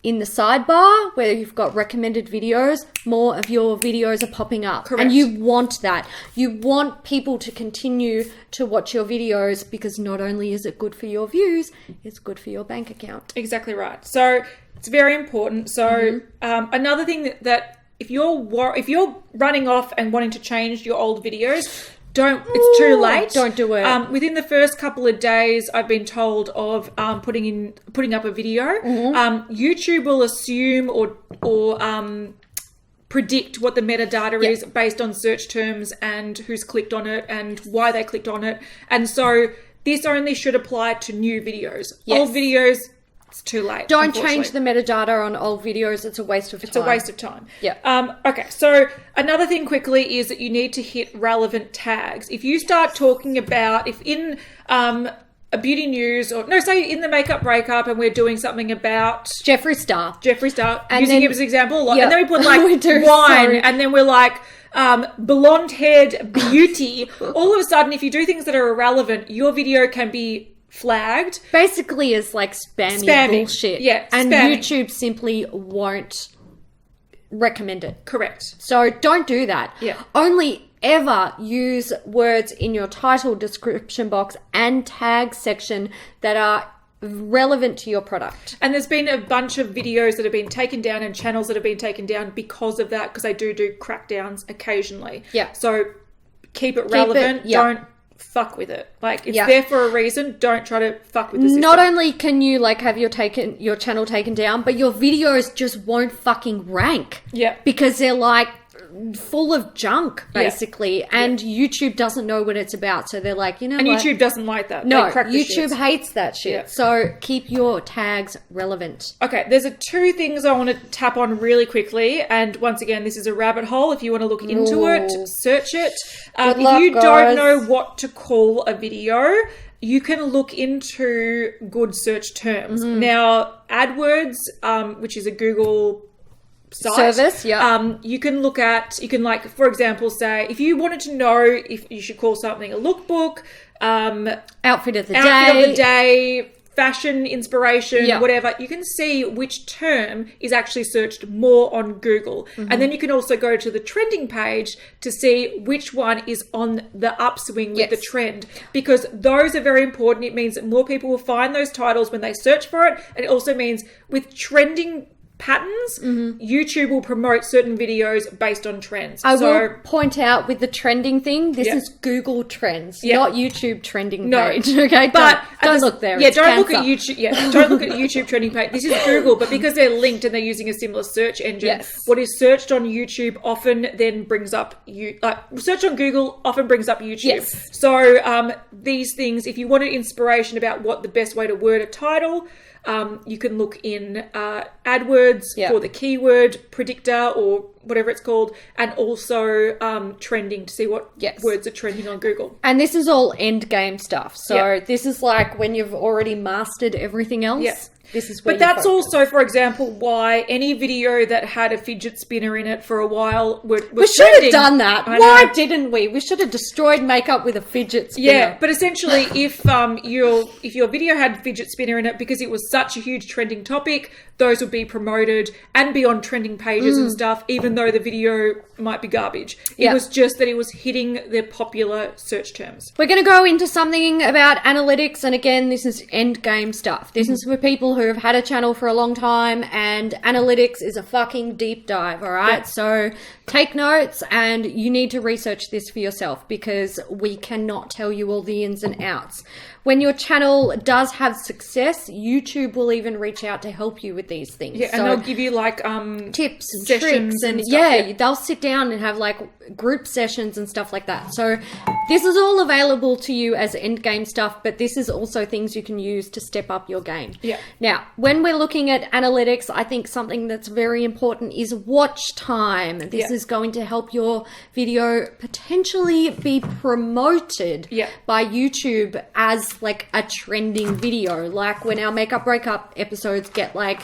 in the sidebar where you've got recommended videos, more of your videos are popping up. Correct. And you want that. You want people to continue to watch your videos because not only is it good for your views, it's good for your bank account. Exactly right. So it's very important. So another thing that if you're running off and wanting to change your old videos, it's too late. Don't do it. Within the first couple of days, I've been told of putting up a video. YouTube will assume or predict what the metadata is based on search terms and who's clicked on it and why they clicked on it. And so this only should apply to new videos. Yes. Old videos, it's too late. Don't change the metadata on old videos. It's a waste of time. It's a waste of time. Yeah. Okay. So another thing quickly is that you need to hit relevant tags. If you start talking about, if in a beauty news say in the makeup breakup and we're doing something about Jeffree Star, and using him as an example a lot. And then we put like we do, wine sorry. and then we're like blonde-haired beauty. All of a sudden, if you do things that are irrelevant, your video can be flagged. Basically is like spammy bullshit. Yeah, and spamming. YouTube simply won't recommend it. Correct. So don't do that. Yeah. Only ever use words in your title, description box and tag section that are relevant to your product. And there's been a bunch of videos that have been taken down and channels that have been taken down because of that, because they do crackdowns occasionally. Yeah. So keep it relevant. Don't fuck with it. Like, it's there for a reason. Don't try to fuck with the system. Not only can you like have your channel taken down, but your videos just won't fucking rank. Yeah. Because they're like full of junk, basically. And YouTube doesn't know what it's about. So they're like, and YouTube doesn't like that. No, they crack the YouTube shits. hates that shit. Yeah. So keep your tags relevant. Okay, there's two things I want to tap on really quickly. And once again, this is a rabbit hole. If you want to look into it, search it. If you don't know what to call a video, you can look into good search terms. Now, AdWords, which is a Google site, service, you can like, for example, say if you wanted to know if you should call something a lookbook, outfit of the day, fashion inspiration, whatever, you can see which term is actually searched more on Google. And then you can also go to the trending page to see which one is on the upswing with the trend, because those are very important. It means that more people will find those titles when they search for it. And it also means with trending patterns, YouTube will promote certain videos based on trends. I will point out with the trending thing, this is Google Trends, not YouTube trending page. Okay, but don't look there. Yeah, don't look at YouTube. Yeah, don't look at YouTube trending page. This is Google, but because they're linked and they're using a similar search engine, what is searched on YouTube often then brings up search on Google often brings up YouTube. Yes. So these things, if you wanted inspiration about what the best way to word a title, you can look in AdWords for the keyword predictor or whatever it's called, and also trending to see what words are trending on Google. And this is all end game stuff. So this is like when you've already mastered everything else. This is where But that's also, for example, why any video that had a fidget spinner in it for a while was we should trending. have done that. Why didn't we? We should have destroyed makeup with a fidget spinner. Yeah, but essentially, if your video had fidget spinner in it because it was such a huge trending topic, those would be promoted and be on trending pages and stuff, even though the video might be garbage. It was just that it was hitting the popular search terms. We're going to go into something about analytics, and again, this is end game stuff. This is for people who have had a channel for a long time, and analytics is a fucking deep dive, all right? So take notes, and you need to research this for yourself because we cannot tell you all the ins and outs. When your channel does have success, YouTube will even reach out to help you with these things. Yeah, and they'll give you like tips and sessions tricks and stuff, they'll sit down and have like group sessions and stuff like that. So this is all available to you as end game stuff, but this is also things you can use to step up your game. Yeah. Now, when we're looking at analytics, I think something that's very important is watch time. This is going to help your video potentially be promoted by YouTube as like a trending video, like when our makeup breakup episodes get like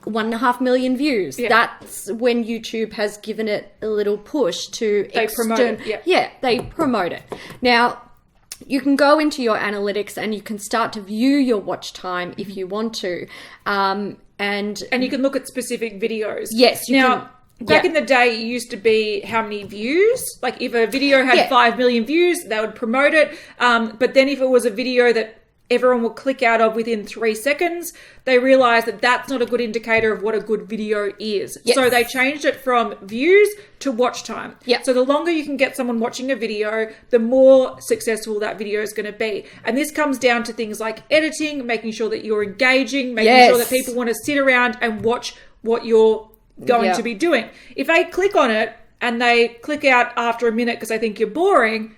1.5 million views. That's when YouTube has given it a little push to promote it. They promote it. Now, you can go into your analytics and you can start to view your watch time if you want to, and you can look at specific videos. Yes, you can. Back in the day, it used to be how many views. Like if a video had 5 million views, they would promote it. But then if it was a video that everyone would click out of within 3 seconds, they realized that that's not a good indicator of what a good video is. Yes. So they changed it from views to watch time. Yeah. So the longer you can get someone watching a video, the more successful that video is going to be. And this comes down to things like editing, making sure that you're engaging, making sure that people want to sit around and watch what you're going to be doing. If they click on it and they click out after a minute because they think you're boring,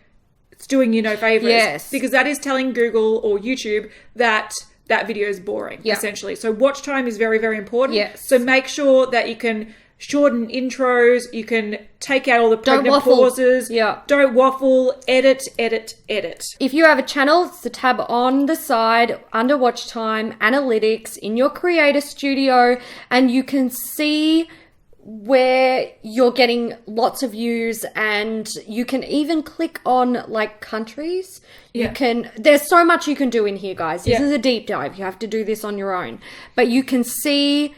it's doing you no favors. Yes. Because that is telling Google or YouTube that that video is boring, essentially. So watch time is very, very important. Yes. So make sure that you can shorten intros, you can take out all the pregnant pauses. Don't waffle, edit. If you have a channel, it's the tab on the side under watch time, analytics in your creator studio, and you can see where you're getting lots of views, and you can even click on like countries. There's so much you can do in here, guys. This is a deep dive. You have to do this on your own, but you can see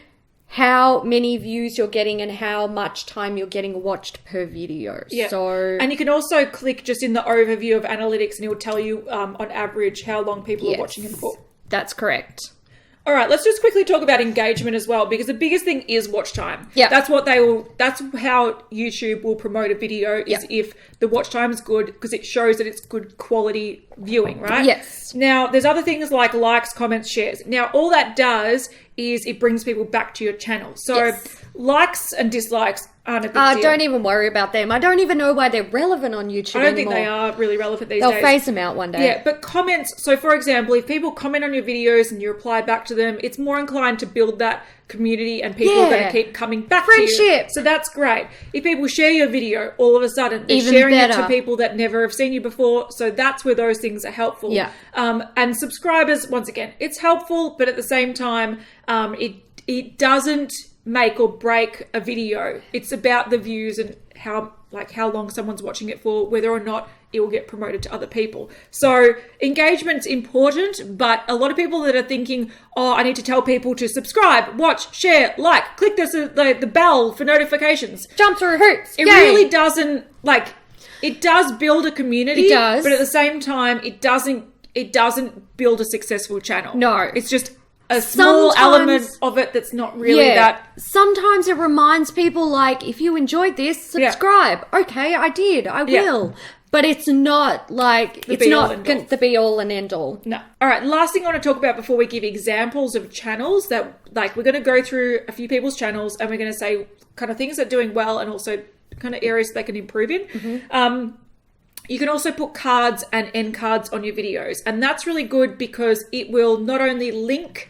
how many views you're getting and how much time you're getting watched per video. And you can also click just in the overview of analytics and it will tell you on average how long people are watching them for. That's correct. All right, let's just quickly talk about engagement as well, because the biggest thing is watch time. That's how YouTube will promote a video is if the watch time is good, because it shows that it's good quality viewing, right? Yes. Now, there's other things like likes, comments, shares. Now, all that does is it brings people back to your channel. So likes and dislikes aren't a big deal. Don't even worry about them. I don't even know why they're relevant on YouTube I don't anymore. think they are really relevant these days. They'll phase them out one day. Yeah, but comments, so for example, if people comment on your videos and you reply back to them, it's more inclined to build that community and people are going to keep coming back to you. So that's great. If people share your video, all of a sudden they're sharing it to people that never have seen you before. So that's where those things are helpful. And subscribers, once again, it's helpful, but at the same time, it doesn't make or break a video. It's about the views and how long someone's watching it for, whether or not it will get promoted to other people. So engagement's important, but a lot of people that are thinking, I need to tell people to subscribe, watch, share, like, click the bell for notifications. Jump through hoops. It really doesn't, it does build a community. It does. But at the same time, it doesn't build a successful channel. No. It's just a small element of it that's not really that. Sometimes it reminds people, like, if you enjoyed this, subscribe. Okay, I did. I will. But it's not like, it's not the be all and end all. No. All right. Last thing I want to talk about before we give examples of channels that, we're going to go through a few people's channels and we're going to say kind of things that are doing well and also kind of areas they can improve in. You can also put cards and end cards on your videos. And that's really good because it will not only link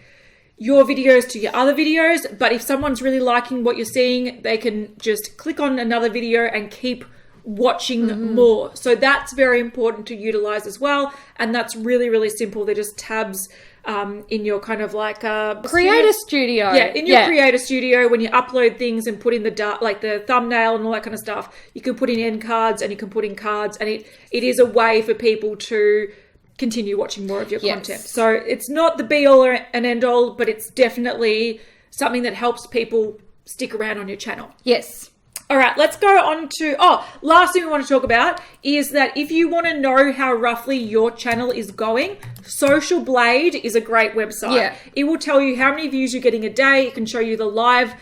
your videos to your other videos, but if someone's really liking what you're seeing, they can just click on another video and keep watching more. So that's very important to utilize as well. And that's really, really simple. They're just tabs in your kind of like creator studio. Yeah, in your creator studio, when you upload things and put in the thumbnail and all that kind of stuff, you can put in end cards and you can put in cards, and it is a way for people to continue watching more of your content. So it's not the be all and end all, but it's definitely something that helps people stick around on your channel. Yes. All right, let's go on to, last thing we want to talk about is that if you want to know how roughly your channel is going, Social Blade is a great website. Yeah. It will tell you how many views you're getting a day. It can show you the live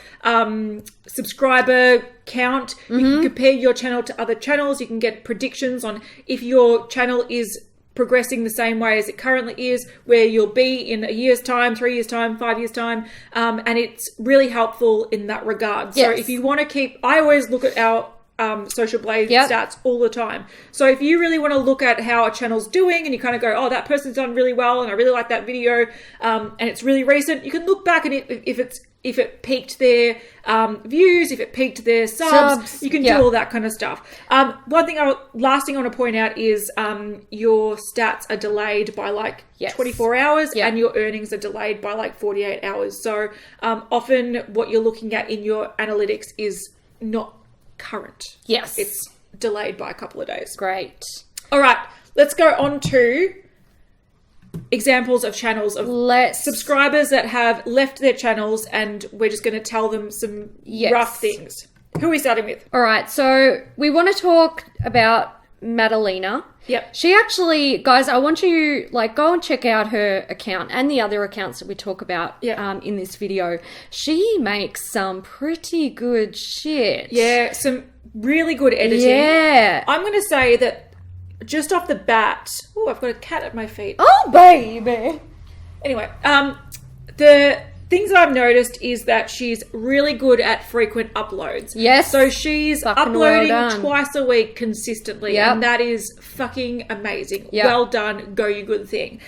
subscriber count. You can compare your channel to other channels. You can get predictions on if your channel is progressing the same way as it currently is, where you'll be in a year's time, 3 years time, 5 years time, and it's really helpful in that regard. So if you want to I always look at our Social Blade stats all the time. So if you really want to look at how a channel's doing and you kind of go, oh, that person's done really well and I really like that video, and it's really recent, you can look back at it if it peaked their views, if it peaked their subs, you can do all that kind of stuff. Last thing I want to point out is your stats are delayed by like 24 hours and your earnings are delayed by like 48 hours. So often what you're looking at in your analytics is not current. Yes. It's delayed by a couple of days. Great. All right, let's go on to examples of channels of subscribers that have left their channels, and we're just going to tell them some rough things. Who are we starting with? All right, so we want to talk about Madalena. Yep. She actually, guys, I want you go and check out her account and the other accounts that we talk about in this video. She makes some pretty good shit. Yeah, some really good editing. Yeah. I'm going to say that just off the bat, I've got a cat at my feet. Oh, baby. Anyway, the things that I've noticed is that she's really good at frequent uploads. Yes. So she's uploading twice a week consistently, and that is fucking amazing. Yep. Well done. Go, you good thing.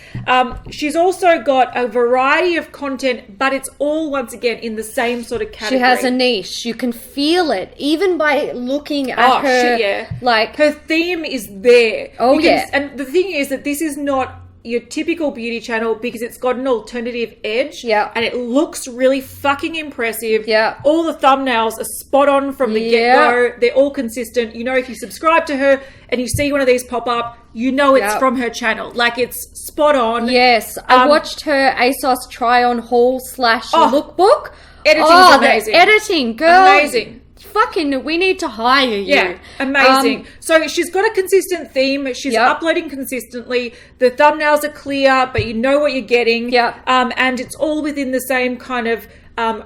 She's also got a variety of content, but it's all, once again, in the same sort of category. She has a niche. You can feel it, even by looking at her. Shit, yeah. Her theme is there. Oh, yeah. And the thing is that this is not your typical beauty channel because it's got an alternative edge. Yeah. And it looks really fucking impressive. Yeah. All the thumbnails are spot on from the get-go. They're all consistent. You know, if you subscribe to her and you see one of these pop up, you know it's from her channel. Like, it's spot on. Yes. I watched her ASOS try-on haul / lookbook. Editing's amazing. The editing, girl. Amazing. Fucking, we need to hire you. Yeah, amazing. So she's got a consistent theme. She's uploading consistently. The thumbnails are clear, but you know what you're getting. Yeah. And it's all within the same kind of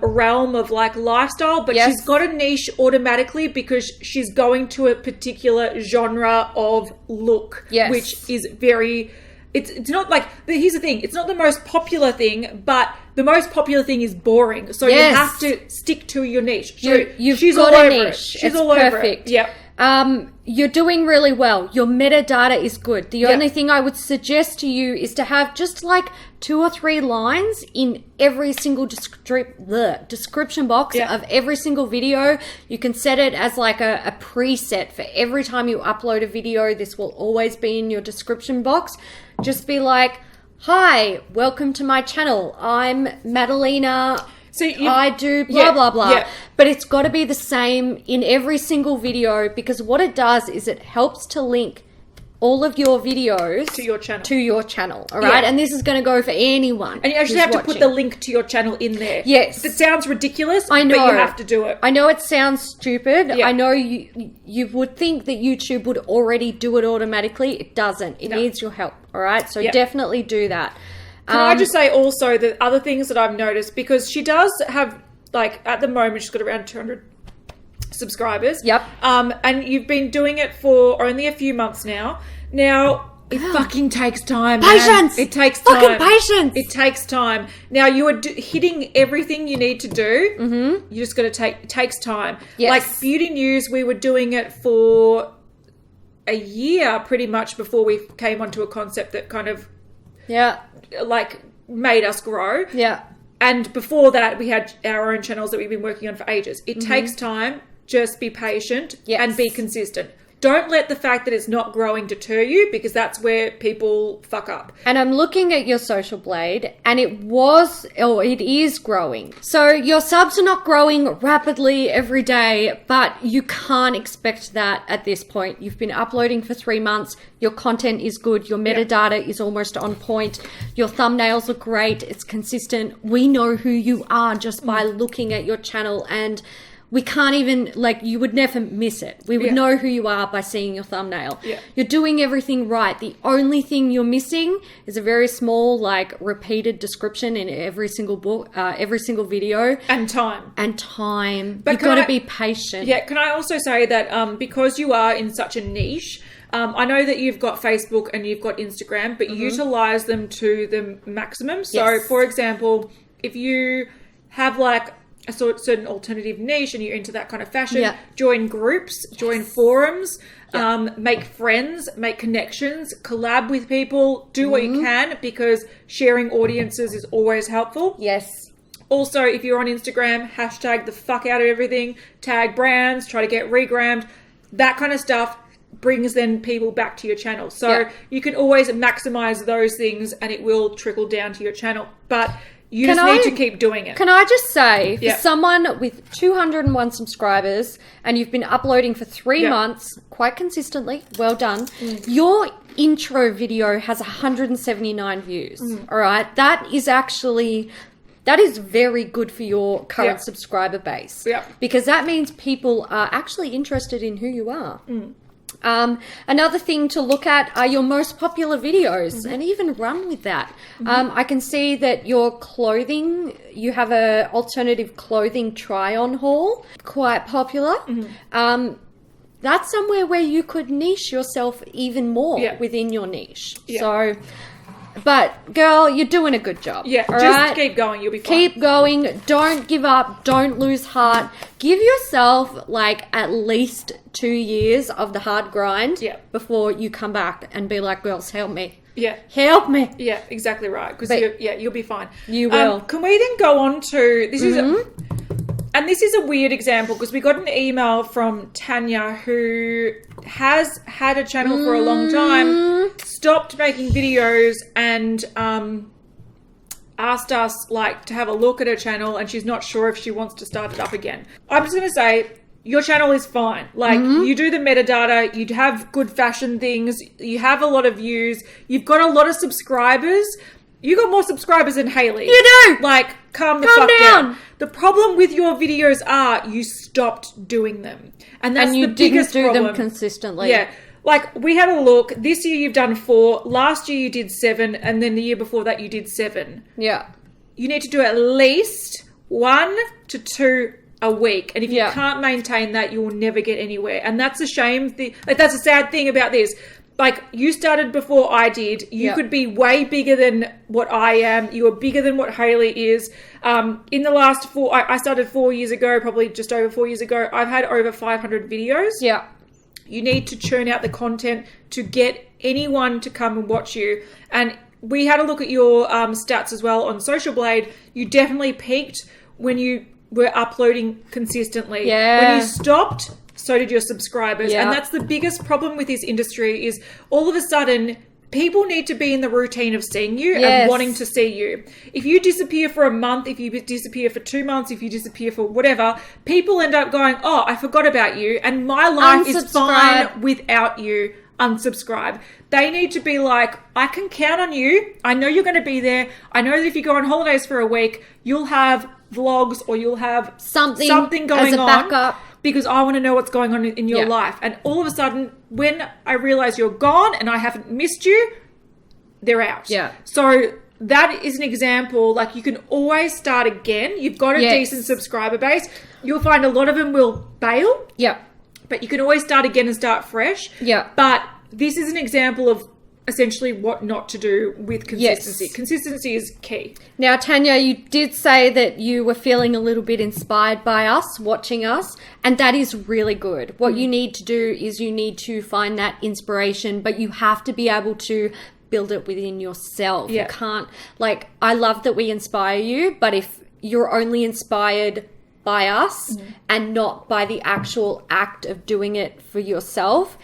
realm of like lifestyle, but she's got a niche automatically because she's going to a particular genre of look, which is very... It's not like, here's the thing, it's not the most popular thing, but the most popular thing is boring. So you have to stick to your niche. So she's got a niche. She's all over it. Yep. You're doing really well. Your metadata is good. The only thing I would suggest to you is to have just like 2 or 3 lines in every single description box of every single video. You can set it as like a preset for every time you upload a video. This will always be in your description box. Just be like, hi, welcome to my channel. I'm Madalena. So I do blah, blah, blah. Yeah. But it's got to be the same in every single video, because what it does is it helps to link all of your videos to your channel. All right. And this is going to go for anyone. And you actually have to put the link to your channel in there. Yes. It sounds ridiculous, I know. But you have to do it. I know it sounds stupid. I know you would think that YouTube would already do it automatically. It doesn't. It needs your help. All right. So definitely do that. Can I just say also that other things that I've noticed, because she does have, like, at the moment, she's got around 200 subscribers. Yep. And you've been doing it for only a few months now. Now, it fucking takes time. Patience. Man. It takes time. Fucking patience. It takes time. Now, you are hitting everything you need to do. Mm-hmm. You just got to it takes time. Yes. Like Beauty News, we were doing it for a year pretty much before we came onto a concept that kind of like made us grow. Yeah. And before that, we had our own channels that we've been working on for ages. It takes time. Just be patient and be consistent. don't let the fact that it's not growing deter you, because that's where people fuck up. And I'm looking at your Social Blade, and it is growing. So your subs are not growing rapidly every day, but you can't expect that at this point. You've been uploading for 3 months. Your content is good. Your metadata is almost on point. Your thumbnails are great. It's consistent. We know who you are just by looking at your channel, and we can't even, you would never miss it. We would know who you are by seeing your thumbnail. Yeah. You're doing everything right. The only thing you're missing is a very small, repeated description in every single book, every single video. And time. But you've got to be patient. Yeah. Can I also say that because you are in such a niche, I know that you've got Facebook and you've got Instagram, but utilize them to the maximum. So, for example, if you have a certain alternative niche and you're into that kind of fashion, join groups, join forums, make friends, make connections, collab with people, do what you can, because sharing audiences is always helpful. Yes. Also, if you're on Instagram, hashtag the fuck out of everything, tag brands, try to get regrammed, that kind of stuff brings then people back to your channel. So you can always maximize those things and it will trickle down to your channel. But you just need to keep doing it. Can I just say, for someone with 201 subscribers and you've been uploading for 3 months quite consistently, well done. Your intro video has 179 views. All right. That is very good for your current subscriber base. Because that means people are actually interested in who you are. Another thing to look at are your most popular videos and even run with that. I can see that your clothing, you have a alternative clothing try-on haul, quite popular. That's somewhere where you could niche yourself even more within your niche. So, but girl, you're doing a good job. Just keep going. You'll be fine. Keep going. Don't give up. Don't lose heart. Give yourself at least 2 years of the hard grind before you come back and be like, girls, help me. Help me. Yeah, exactly right. Because you'll be fine. You will. Can we then go on to this? And this is a weird example because we got an email from Tanya, who has had a channel for a long time, stopped making videos, and asked us to have a look at her channel, and she's not sure if she wants to start it up again. I'm just going to say, your channel is fine. You do the metadata, you have good fashion things, you have a lot of views, you've got a lot of subscribers. You got more subscribers than Hailey. You do. Calm the fuck down. The problem with your videos are you stopped doing them. And that's the biggest problem. And you didn't do them consistently. Yeah. We had a look. This year you've done 4. Last year you did 7. And then the year before that you did 7. Yeah. You need to do at least 1 to 2 a week. And if you can't maintain that, you will never get anywhere. And that's a shame. That's a sad thing about this. You started before I did. You could be way bigger than what I am. You are bigger than what Hailey is. In the last 4, I started 4 years ago, probably just over 4 years ago. I've had over 500 videos. Yeah. You need to churn out the content to get anyone to come and watch you. And we had a look at your stats as well on Social Blade. You definitely peaked when you were uploading consistently. Yeah. When you stopped, so did your subscribers. And that's the biggest problem with this industry is all of a sudden people need to be in the routine of seeing you and wanting to see you. If you disappear for a month, if you disappear for 2 months, if you disappear for whatever, people end up going, oh, I forgot about you and my life is fine without you. Unsubscribe. They need to be like, I can count on you. I know you're going to be there. I know that if you go on holidays for a week, you'll have vlogs or you'll have something going as a backup. Because I want to know what's going on in your life. And all of a sudden, when I realize you're gone and I haven't missed you, they're out. Yeah. So that is an example. You can always start again. You've got a decent subscriber base. You'll find a lot of them will bail. Yeah. But you can always start again and start fresh. Yeah. But this is an example of essentially what not to do with consistency. Consistency is key. Now, Tanya, you did say that you were feeling a little bit inspired by us, watching us, and that is really good. What you need to do is you need to find that inspiration, but you have to be able to build it within yourself. You can't, I love that we inspire you, but if you're only inspired by us and not by the actual act of doing it for yourself,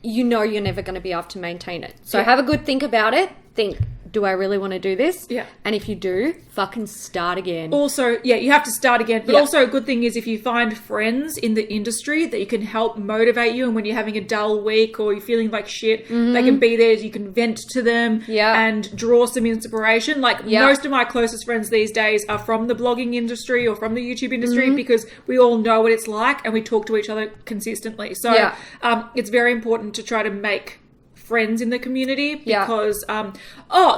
you know you're never going to be able to maintain it. So have a good think about it. Think, do I really want to do this? Yeah. And if you do, fucking start again. Also, you have to start again. But also a good thing is if you find friends in the industry that you can help motivate you, and when you're having a dull week or you're feeling like shit, they can be there. You can vent to them and draw some inspiration. Like most of my closest friends these days are from the blogging industry or from the YouTube industry because we all know what it's like and we talk to each other consistently. So it's very important to try to make friends in the community because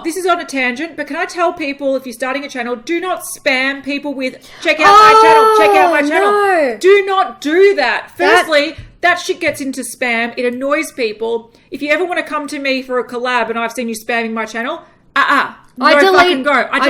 this is on a tangent, but can I tell people, if you're starting a channel, do not spam people with check out my channel. No. Do not do that. Firstly, that shit gets into spam. It annoys people. If you ever want to come to me for a collab and I've seen you spamming my channel, I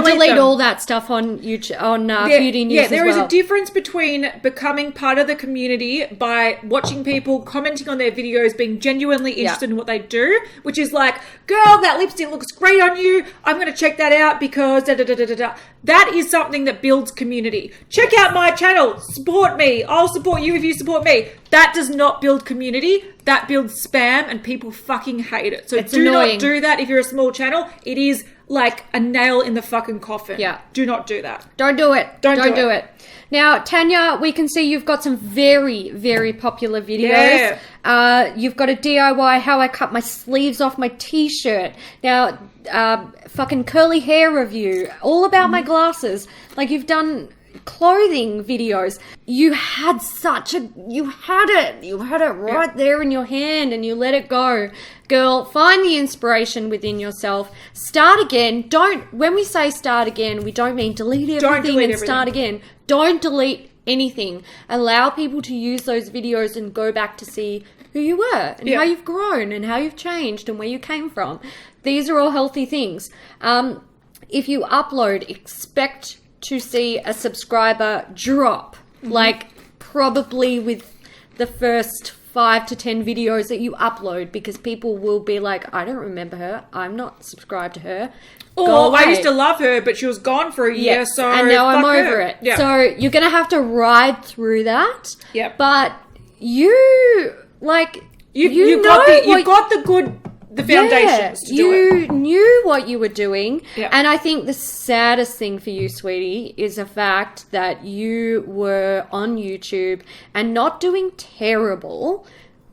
delete all that stuff on YouTube, on Beauty News as well. There is a difference between becoming part of the community by watching people, commenting on their videos, being genuinely interested in what they do, which is like, girl, that lipstick looks great on you. I'm going to check that out because da-da-da-da-da-da. That is something that builds community. Check out my channel. Support me. I'll support you if you support me. That does not build community. That builds spam, and people fucking hate it. So it's annoying. Not do that if you're a small channel. It is like a nail in the fucking coffin. Yeah. Do not do that. Don't do it. Don't do it. Now, Tanya, we can see you've got some very, very popular videos. Yeah. You've got a DIY how I cut my sleeves off my t-shirt. Now, fucking curly hair review. All about my glasses. Like, you've done clothing videos. You had it right there in your hand and you let it go. Girl, find the inspiration within yourself. Start again. When we say start again, we don't mean delete everything and start again. Don't delete anything. Allow people to use those videos and go back to see who you were and how you've grown and how you've changed and where you came from. These are all healthy things. If you upload, expect to see a subscriber drop, like probably with the first 5 to 10 videos that you upload, because people will be like, I don't remember her. I'm not subscribed to her. Or I used to love her, but she was gone for a year, so and now I'm over it. Yeah. So you're going to have to ride through that. Yeah. But you've got the foundations to do it. You knew what you were doing. Yeah. And I think the saddest thing for you, sweetie, is the fact that you were on YouTube and not doing terrible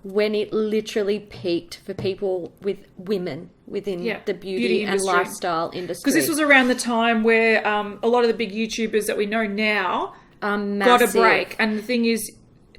when it literally peaked for people with women within the beauty and lifestyle industry. Because this was around the time where a lot of the big YouTubers that we know now got a break. And the thing is,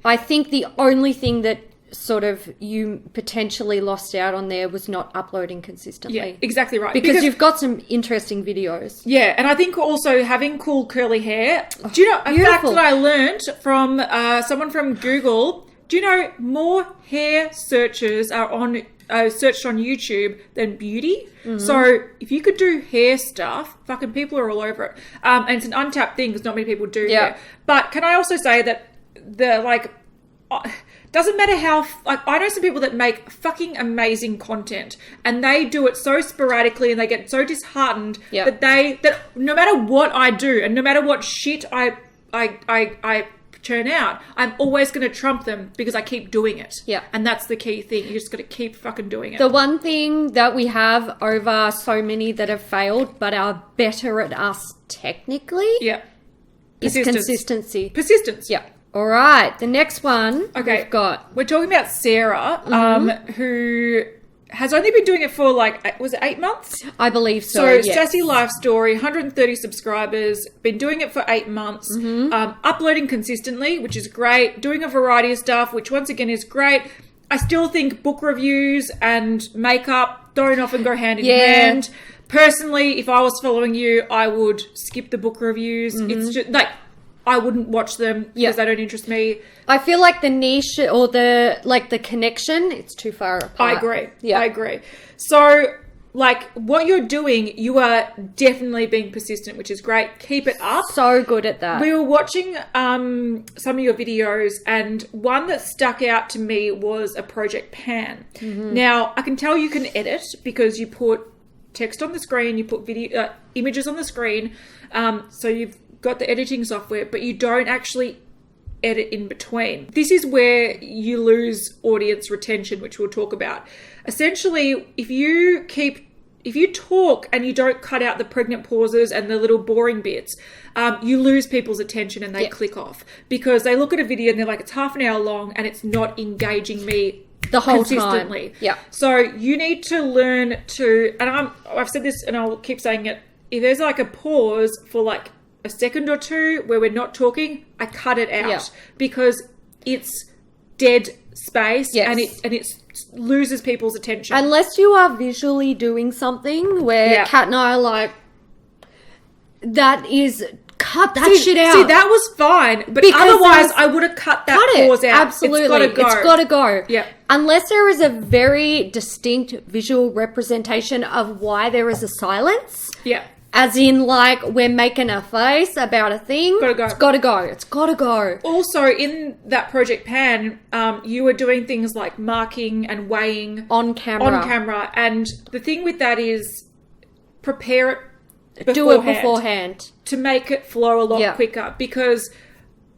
I think the only thing that sort of you potentially lost out on there was not uploading consistently. Yeah, exactly right. Because you've got some interesting videos. Yeah, and I think also having cool curly hair. Do you know a fact that I learned from someone from Google? Do you know more hair searches are on searched on YouTube than beauty? Mm-hmm. So if you could do hair stuff, fucking people are all over it. And it's an untapped thing because not many people do hair. But can I also say that doesn't matter how, I know some people that make fucking amazing content and they do it so sporadically and they get so disheartened that no matter what I do and no matter what shit I churn out, I'm always going to trump them because I keep doing it. Yeah. And that's the key thing. You just got to keep fucking doing it. The one thing that we have over so many that have failed but are better at us technically is consistency. Persistence. Yeah. All right, the next one we've got. We're talking about Sarah, who has only been doing it for was it 8 months? I believe so. So Sassy Life Story, 130 subscribers, been doing it for 8 months, uploading consistently, which is great, doing a variety of stuff, which once again is great. I still think book reviews and makeup don't often go hand in hand. Personally, if I was following you, I would skip the book reviews. It's just I wouldn't watch them because they don't interest me. I feel like the niche or the connection, it's too far apart. I agree. Yeah. I agree. So, what you're doing, you are definitely being persistent, which is great. Keep it up. So good at that. We were watching some of your videos, and one that stuck out to me was a Project Pan. Mm-hmm. Now, I can tell you can edit because you put text on the screen, you put video images on the screen, so you've got the editing software, but you don't actually edit in between. This is where you lose audience retention, which we'll talk about. Essentially, if you talk and you don't cut out the pregnant pauses and the little boring bits, you lose people's attention and they click off because they look at a video and they're like, it's half an hour long and it's not engaging me the whole consistently. time. Yeah. So you need to learn to, and I've said this and I'll keep saying it, if there's like a pause for like a second or two where we're not talking, I cut it out because it's dead space and it loses people's attention. Unless you are visually doing something where Kat and I are like, that is... Cut that shit out. See, that was fine, but because otherwise I would have cut that pause out. Absolutely. It's got to go. Yeah. Unless there is a very distinct visual representation of why there is a silence. Yeah. As in, like, we're making a face about a thing. Gotta go. It's got to go. It's got to go. Also, in that Project Pan, you were doing things like marking and weighing. On camera. And the thing with that is prepare it beforehand. Do it beforehand. To make it flow a lot quicker. Because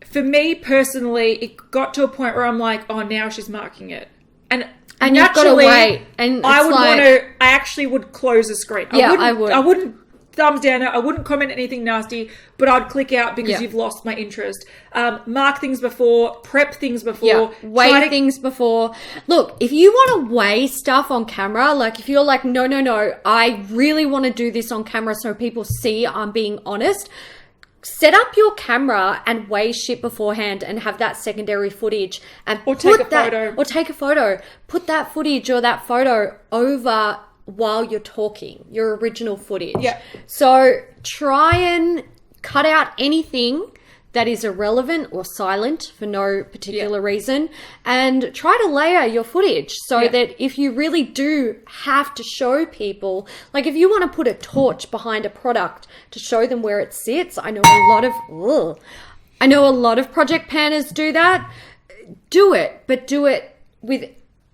for me personally, it got to a point where I'm like, oh, now she's marking it. And you've got to wait. And I actually would close the screen. I would. I wouldn't thumbs down it. I wouldn't comment anything nasty, but I'd click out because you've lost my interest. Mark things before, prep things before. Weigh things before. Look, if you want to weigh stuff on camera, like if you're like, no, I really want to do this on camera so people see I'm being honest, set up your camera and weigh shit beforehand and have that secondary footage and take a photo. Put that footage or that photo over while you're talking, your original footage. Yeah. So try and cut out anything that is irrelevant or silent for no particular reason, and try to layer your footage so that if you really do have to show people, like if you want to put a torch behind a product to show them where it sits, I know a lot of project planners do that. Do it, but do it with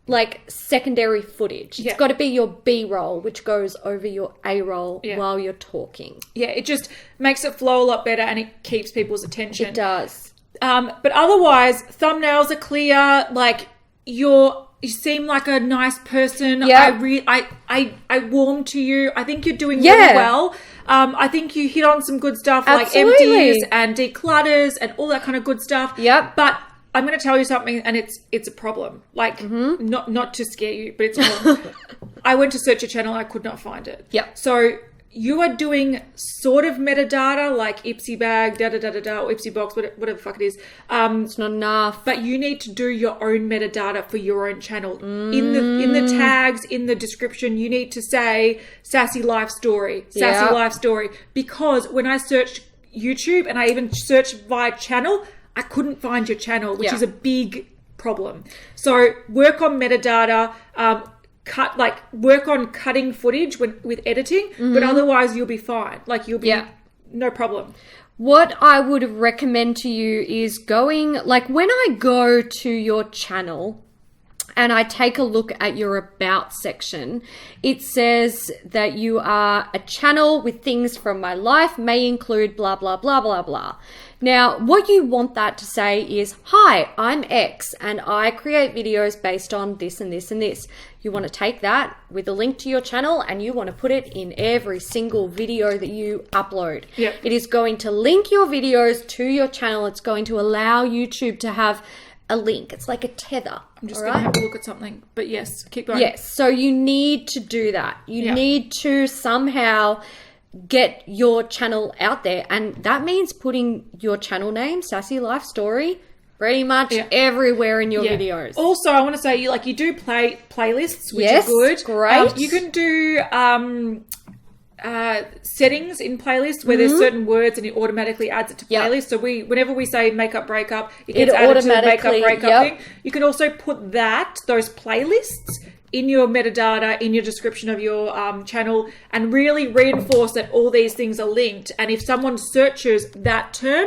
like secondary footage. It's got to be your B-roll, which goes over your A-roll while you're talking. Yeah, it just makes it flow a lot better and it keeps people's attention. It does. But otherwise, thumbnails are clear. Like you seem like a nice person. Yeah. I warm to you. I think you're doing really well. I think you hit on some good stuff like empties and declutters and all that kind of good stuff. Yep. But I'm going to tell you something, and it's a problem. Like, not to scare you, but it's a problem. I went to search your channel, I could not find it. Yep. So you are doing sort of metadata, like Ipsy bag, or Ipsy box, whatever the fuck it is. It's not enough. But you need to do your own metadata for your own channel. In the tags, in the description, you need to say Sassy Life Story, Life Story. Because when I searched YouTube and I even searched via channel, I couldn't find your channel, which is a big problem. So work on metadata, work on cutting footage with editing, but otherwise you'll be fine. Like you'll be no problem. What I would recommend to you is going, like when I go to your channel and I take a look at your about section, it says that you are a channel with things from my life, may include blah, blah, blah, blah, blah. Now, what you want that to say is, hi, I'm X and I create videos based on this and this and this. You want to take that with a link to your channel and you want to put it in every single video that you upload. Yep. It is going to link your videos to your channel. It's going to allow YouTube to have a link. It's like a tether. I'm just going to have a look at something. But yes, keep going. Yes, so you need to do that. You need to somehow get your channel out there, and that means putting your channel name, Sassy Life Story, pretty much everywhere in your videos. Also, I want to say you do playlists, which are good. Great. You can do settings in playlists where there's certain words and it automatically adds it to playlists. So whenever we say makeup breakup, it gets added to the makeup breakup thing. You can also put those playlists in your metadata, in your description of your channel, and really reinforce that all these things are linked. And if someone searches that term,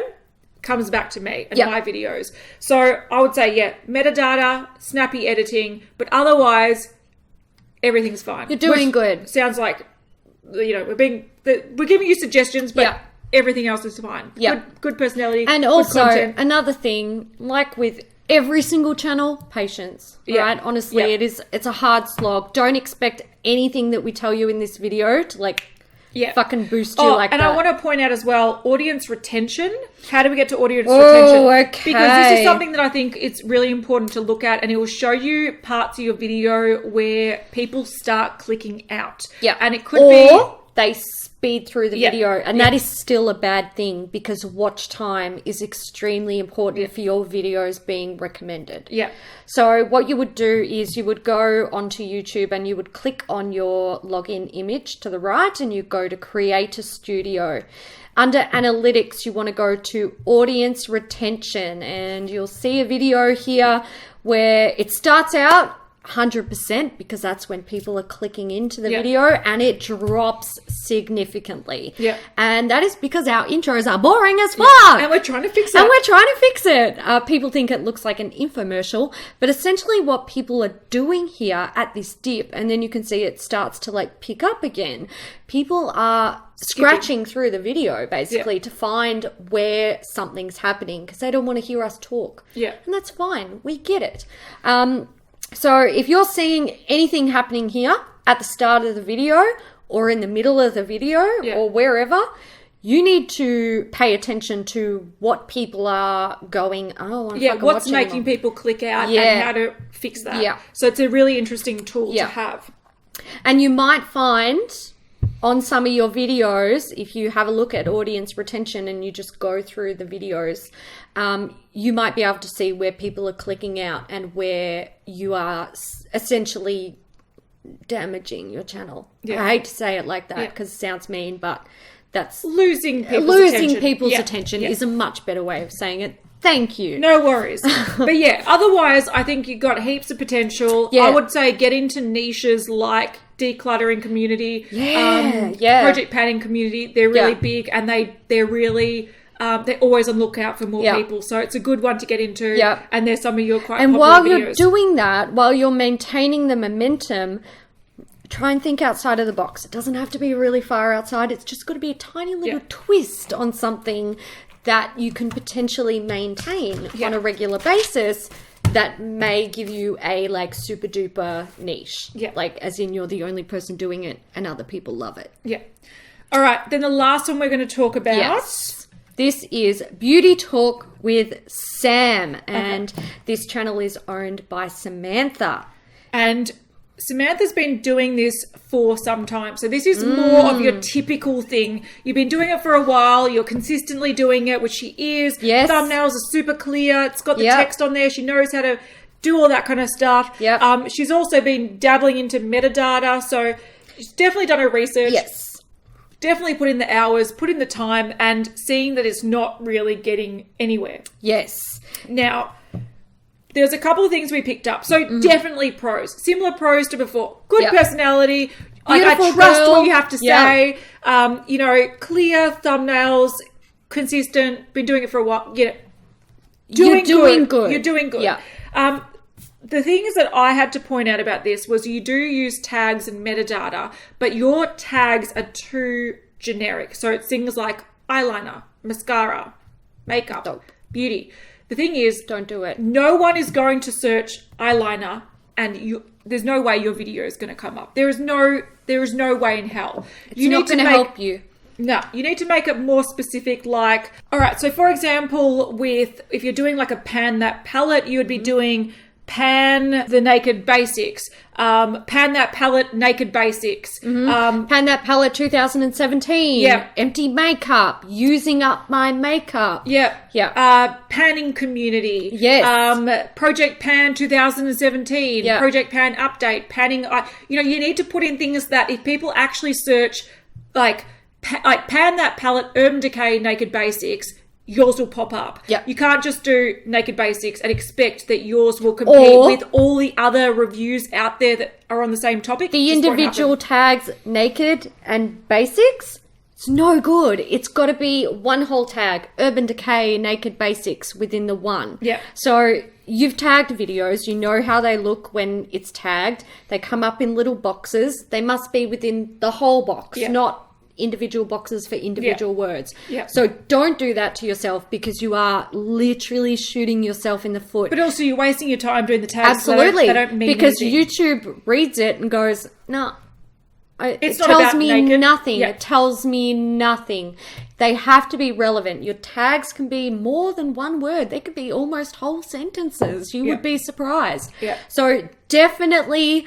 comes back to me and my videos. So I would say, metadata, snappy editing, but otherwise everything's fine. You're doing good. Sounds like, we're giving you suggestions, but everything else is fine. Yeah. Good personality, and good also content. another thing, like with every single channel, patience, right? Honestly, it's a hard slog. Don't expect anything that we tell you in this video to like fucking boost you like that. And I want to point out as well, audience retention. How do we get to audience retention? Okay. Because this is something that I think it's really important to look at, and it will show you parts of your video where people start clicking out. Yeah. And it could be they speed through the video, and that is still a bad thing because watch time is extremely important for your videos being recommended. Yeah. So what you would do is you would go onto YouTube and you would click on your login image to the right and you go to Creator Studio. Under Analytics, you want to go to Audience Retention, and you'll see a video here where it starts out 100% because that's when people are clicking into the video, and it drops significantly. Yeah. And that is because our intros are boring as fuck. And we're trying to fix it. People think it looks like an infomercial, but essentially what people are doing here at this dip, and then you can see it starts to like pick up again. People are scratching through the video basically to find where something's happening because they don't want to hear us talk. Yeah. And that's fine. We get it. So if you're seeing anything happening here at the start of the video or in the middle of the video or wherever, you need to pay attention to what people are going, what's making people click out and how to fix that. Yeah. So it's a really interesting tool to have. And you might find on some of your videos, if you have a look at audience retention and you just go through the videos, you might be able to see where people are clicking out and where you are essentially damaging your channel. Yeah. I hate to say it like that because it sounds mean, but that's losing people's attention is a much better way of saying it. Thank you. No worries. But otherwise, I think you've got heaps of potential. Yeah. I would say get into niches like decluttering community, project planning community. They're really big, and they're really they're always on lookout for more people. So it's a good one to get into. Yeah. And there's some of your quite popular while videos. You're doing that, while you're maintaining the momentum, try and think outside of the box. It doesn't have to be really far outside. It's just got to be a tiny little twist on something that you can potentially maintain on a regular basis that may give you a like super duper niche. Yeah. Like as in you're the only person doing it and other people love it. Yeah. All right. Then the last one we're going to talk about. Yes. This is Beauty Talk with Sam. And this channel is owned by Samantha. And Samantha's been doing this for some time. So this is more of your typical thing. You've been doing it for a while. You're consistently doing it, which she is. Yes. Thumbnails are super clear. It's got the text on there. She knows how to do all that kind of stuff. Yep. She's also been dabbling into metadata. So she's definitely done her research. Yes. Definitely put in the hours, put in the time, and seeing that it's not really getting anywhere. Yes. Now, there's a couple of things we picked up. So definitely pros. Similar pros to before. Good personality. I trust what you have to say. Clear thumbnails, consistent, been doing it for a while. You're doing good. You're doing good. Yeah. The things that I had to point out about this was you do use tags and metadata, but your tags are too generic. So it's things like eyeliner, mascara, makeup, beauty. The thing is, don't do it. No one is going to search eyeliner and there's no way your video is going to come up. There is no way in hell. It's not going to help you. No, you need to make it more specific. Like, all right, so for example, if you're doing like a pan that palette, you would be doing pan the naked basics, pan that palette naked basics, pan that palette 2017, empty makeup, using up my makeup, panning community, project pan 2017, project pan update, panning. You need to put in things that if people actually search like pan that palette Urban Decay naked basics, yours will pop up. Yep. You can't just do naked basics and expect that yours will compete with all the other reviews out there that are on the same topic. The individual tags naked and basics, it's no good. It's got to be one whole tag, Urban Decay naked basics within the one. Yeah. So you've tagged videos. You know how they look when it's tagged. They come up in little boxes. They must be within the whole box, not individual boxes for individual words. Yeah. So don't do that to yourself, because you are literally shooting yourself in the foot. But also you're wasting your time doing the tags. Absolutely. They don't mean because anything. YouTube reads it and goes, no. It's it not tells about me naked. nothing. Yeah. It tells me nothing. They have to be relevant. Your tags can be more than one word. They could be almost whole sentences. You would be surprised. Yeah. So definitely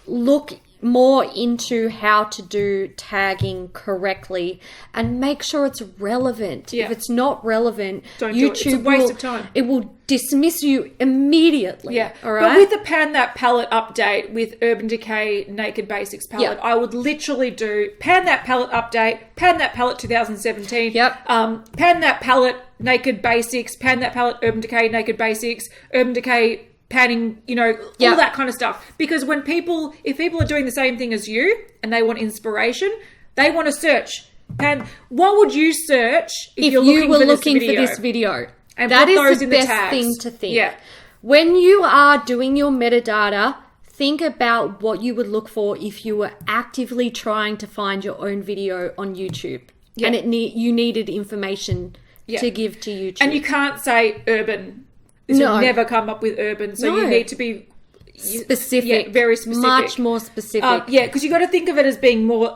look more into how to do tagging correctly and make sure it's relevant. Yeah. If it's not relevant, Don't do it. YouTube It's a waste of time. It will dismiss you immediately. Yeah. All right. But with the Pan That Palette update with Urban Decay Naked Basics palette, Yep. I would literally do Pan That Palette update, Pan That Palette 2017. Yep. Pan That Palette Naked Basics, Pan That Palette Urban Decay Naked Basics, Urban Decay panning, all that kind of stuff. Because if people are doing the same thing as you and they want inspiration, they want to search. And what would you search if you were looking for this video? And that put is those the in the best tags. thing to think. Yeah. When you are doing your metadata, think about what you would look for if you were actively trying to find your own video on YouTube. Yeah. And you needed information to give to YouTube. And you can't say urban. This will never come up with urban. So you need to be specific. Yeah, very specific. Much more specific. Because you got to think of it as being more,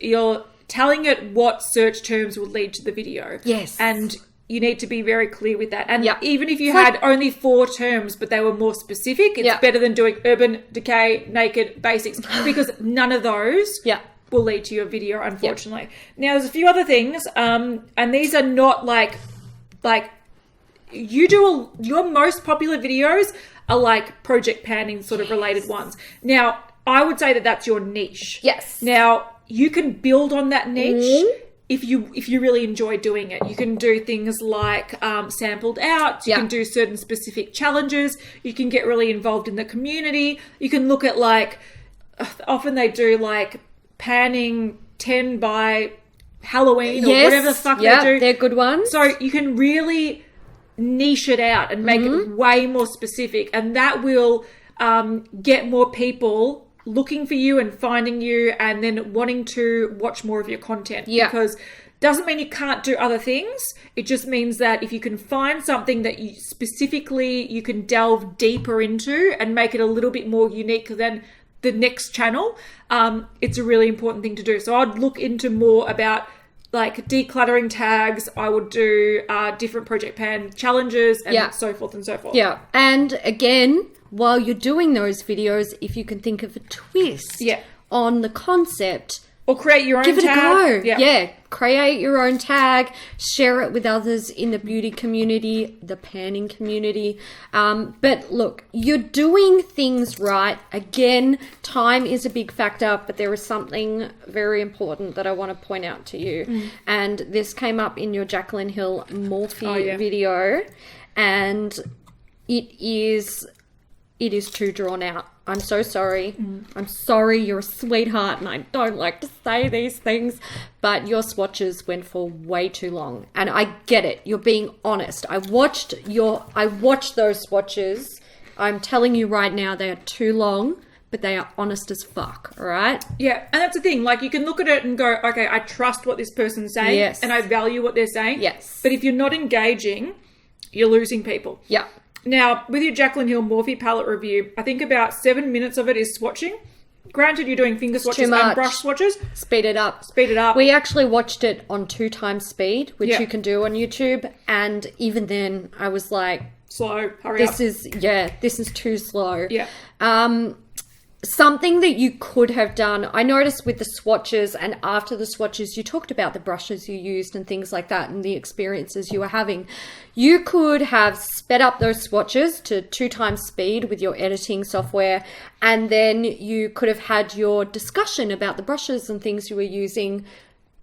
you're telling it what search terms will lead to the video. Yes. And you need to be very clear with that. And Yeah. even if you had only 4 terms, but they were more specific, it's better than doing urban, decay, naked, basics, because none of those will lead to your video, unfortunately. Now, there's a few other things, and these are not like your most popular videos are like project panning sort of related ones. Now, I would say that that's your niche. Yes. Now, you can build on that niche if you really enjoy doing it. You can do things like sampled out. You can do certain specific challenges. You can get really involved in the community. You can look at often they do like panning 10 by Halloween or whatever the fuck they do. They're good ones. So you can really niche it out and make it way more specific, and that will get more people looking for you and finding you and then wanting to watch more of your content. Because doesn't mean you can't do other things. It just means that if you can find something that you can delve deeper into and make it a little bit more unique than the next channel, it's a really important thing to do. So I'd look into more about like decluttering tags. I would do different project pan challenges and so forth and so forth. Yeah. And again, while you're doing those videos, if you can think of a twist on the concept, or create your own tag. Give it a go. Yeah. Create your own tag. Share it with others in the beauty community, the panning community. But look, you're doing things right. Again, time is a big factor, but there is something very important that I want to point out to you. And this came up in your Jaclyn Hill Morphe video. And it is too drawn out. I'm so sorry. I'm sorry, you're a sweetheart, and I don't like to say these things, but your swatches went for way too long. And I get it. You're being honest. I watched those swatches. I'm telling you right now, they are too long, but they are honest as fuck, all right? Yeah, and that's the thing. Like, you can look at it and go, okay, I trust what this person's saying, and I value what they're saying. Yes. But if you're not engaging, you're losing people. Yeah. Now, with your Jaclyn Hill Morphe palette review, I think about 7 minutes of it is swatching. Granted, you're doing finger swatches and brush swatches. Speed it up. We actually watched it on 2 times speed, which you can do on YouTube. And even then, I was like, slow, hurry up. This is too slow. Yeah. Something that you could have done, I noticed with the swatches, and after the swatches, you talked about the brushes you used and things like that and the experiences you were having. You could have sped up those swatches to 2 times speed with your editing software, and then you could have had your discussion about the brushes and things you were using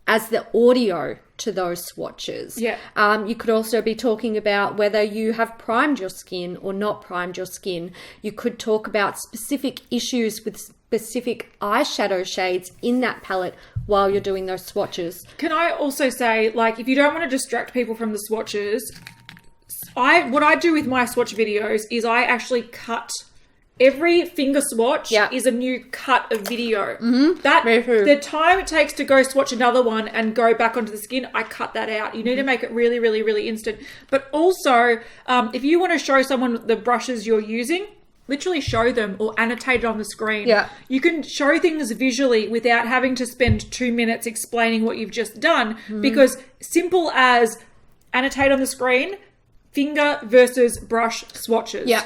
as the audio to those swatches. Yeah. You could also be talking about whether you have primed your skin or not primed your skin. You could talk about specific issues with specific eyeshadow shades in that palette while you're doing those swatches. Can I also say, like, if you don't want to distract people from the swatches, what I do with my swatch videos is I actually cut every finger swatch is a new cut of video. The time it takes to go swatch another one and go back onto the skin, I cut that out. You need to make it really, really, really instant. But also, if you want to show someone the brushes you're using, literally show them or annotate it on the screen. Yeah. You can show things visually without having to spend 2 minutes explaining what you've just done, because simple as annotate on the screen, finger versus brush swatches. Yeah.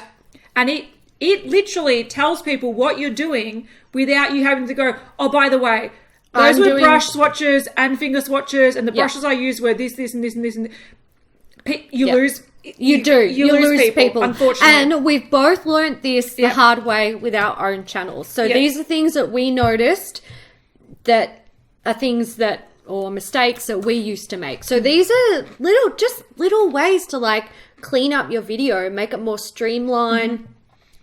And it literally tells people what you're doing without you having to go, oh, by the way, those were brush swatches and finger swatches, and the brushes I used were this, this, and this, and this. And you lose... You lose people, unfortunately. And we've both learnt this the hard way with our own channels. So these are things that we noticed that are things that, or mistakes that we used to make. So these are little ways to like clean up your video, make it more streamlined,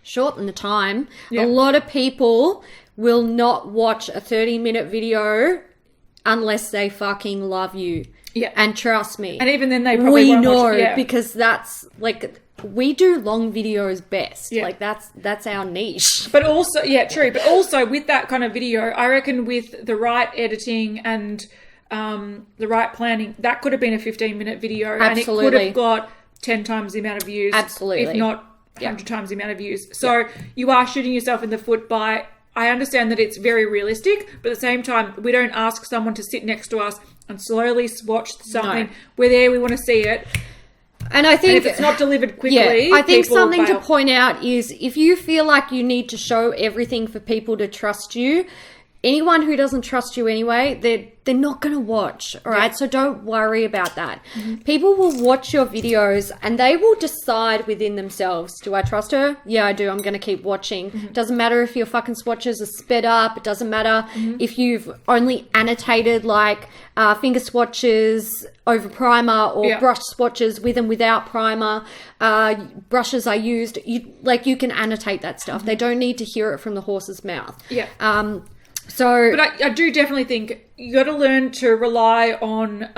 shorten the time. A lot of people will not watch a 30-minute video unless they fucking love you. Yeah. And trust me. And even then they probably won't watch it. Because that's like, we do long videos best. Yeah. Like that's our niche. But also, true. But also with that kind of video, I reckon with the right editing and the right planning, that could have been a 15-minute video. Absolutely. And it could have got 10 times the amount of views. Absolutely. If not 100 times the amount of views. So you are shooting yourself in the foot by... I understand that it's very realistic, but at the same time, we don't ask someone to sit next to us and slowly swatch something. No. We're there, we want to see it. And I think... And if it's not delivered quickly, I think something to point out is if you feel like you need to show everything for people to trust you, anyone who doesn't trust you anyway, they're not going to watch, all right? So don't worry about that. People will watch your videos and they will decide within themselves, do I trust her? Yeah, I do. I'm going to keep watching. Doesn't matter if your fucking swatches are sped up. It doesn't matter if you've only annotated like finger swatches over primer or brush swatches with and without primer, brushes I used. You can annotate that stuff. They don't need to hear it from the horse's mouth. But I do definitely think you got to learn to rely on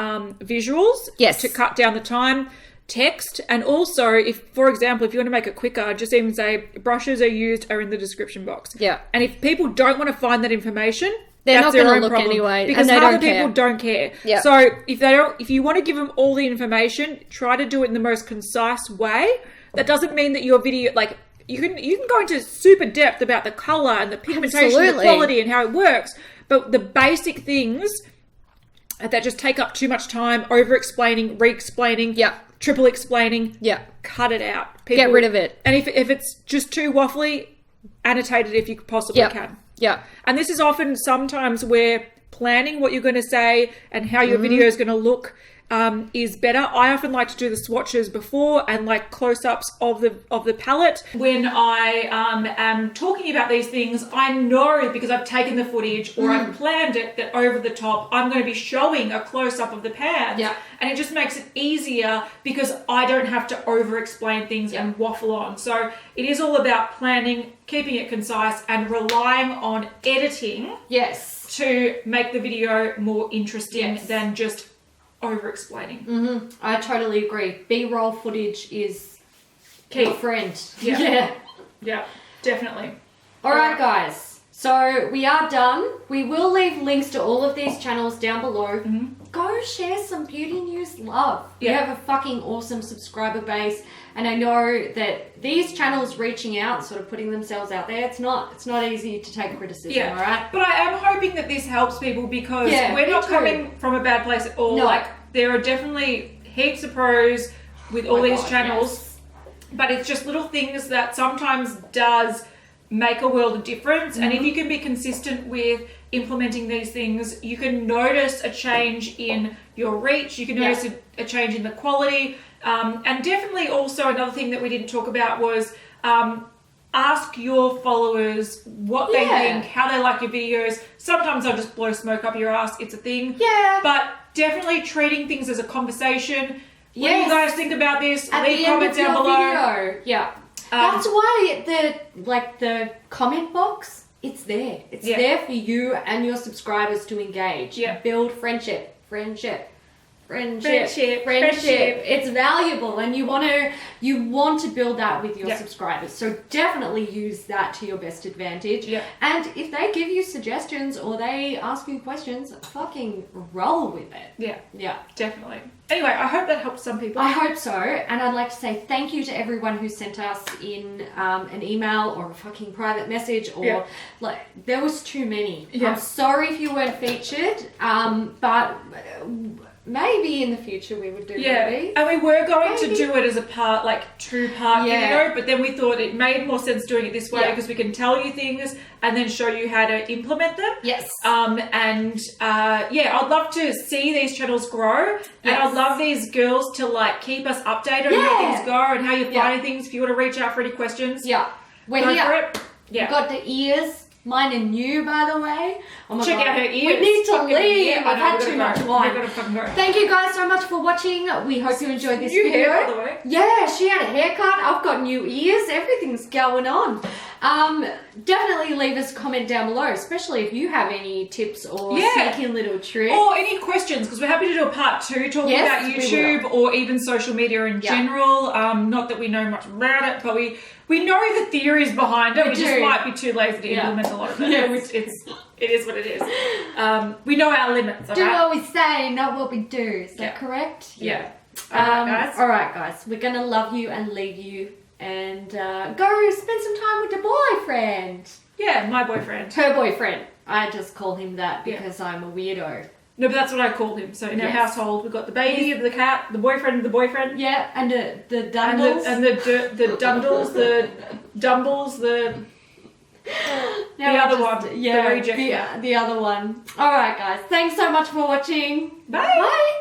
visuals to cut down the time, text, and also if, for example, if you want to make it quicker, just even say brushes are in the description box. Yeah. And if people don't want to find that information, they're not going to look anyway, because and other people don't care. Yeah. So if you want to give them all the information, try to do it in the most concise way. That doesn't mean that your video You can go into super depth about the colour and the pigmentation, the quality and how it works. But the basic things that just take up too much time, over-explaining, re-explaining, triple explaining, cut it out. Get rid of it. And if it's just too waffly, annotate it if you possibly can. Yeah. And this is often sometimes where planning what you're going to say and how your video is going to look is better. I often like to do the swatches before and like close-ups of the palette. When I am talking about these things, I know because I've taken the footage or I've planned it that over the top, I'm going to be showing a close-up of the pans. Yeah. And it just makes it easier because I don't have to over-explain things and waffle on. So it is all about planning, keeping it concise and relying on editing to make the video more interesting than just over-explaining. I totally agree. B-roll footage is key. Friend. Yeah, definitely. All right, guys. So we are done. We will leave links to all of these channels down below. Go share some beauty news love. We have a fucking awesome subscriber base, and I know that these channels reaching out, sort of putting themselves out there, it's not easy to take criticism, all right? But I am hoping that this helps people because we're not coming from a bad place at all. No. Like, there are definitely heaps of pros with all these channels, but it's just little things that sometimes does make a world of difference. And if you can be consistent with implementing these things, you can notice a change in your reach, you can notice a change in the quality, and definitely also another thing that we didn't talk about was ask your followers what they think, how they like your videos. Sometimes I'll just blow smoke up your ass, it's a thing. But definitely treating things as a conversation. What do you guys think about this? Leave comments down below. Video. That's why the comment box, it's there. It's there for you and your subscribers to engage. Build friendship. Friendship. It's valuable, and you want to build that with your subscribers. So definitely use that to your best advantage. Yeah. And if they give you suggestions or they ask you questions, fucking roll with it. Yeah, definitely. Anyway, I hope that helps some people. I hope so, and I'd like to say thank you to everyone who sent us in an email or a fucking private message, or like there was too many. I'm sorry if you weren't featured, but maybe in the future we would do maybe. And we were going to do it as a part, like 2-part video, but then we thought it made more sense doing it this way because we can tell you things and then show you how to implement them. Yes. I'd love to see these channels grow, and I'd love these girls to like keep us updated on how things go and how you're finding things. If you want to reach out for any questions, we're go here. for it. Yeah, we've got the ears. Mine are new, by the way. Oh my Check God. out her ears. We need to leave. Yeah, I've had too much wine. We've got to fucking go. Thank you guys so much for watching. We hope you enjoyed this video. Hair, by the way. Yeah, she had a haircut. I've got new ears. Everything's going on. Definitely leave us a comment down below, especially if you have any tips or sneaky little tricks. Or any questions, because we're happy to do a part 2 talking about YouTube or even social media in general. Not that we know much about it, but we know the theories behind it. We just might be too lazy to implement a lot of it. It is what it is. We know our limits. Do what we say, not what we do. Is that correct? Yeah. Alright guys, we're gonna love you and leave you and go spend some time with the boyfriend. Yeah, my boyfriend. Her boyfriend. I just call him that because I'm a weirdo. No, but that's what I call him. So in our household, we've got the baby, the cat, the boyfriend, Yeah, and the dumbles. And the dundles, the dumbles, the other one. Yeah, the reject. The other one. Alright guys, thanks so much for watching. Bye.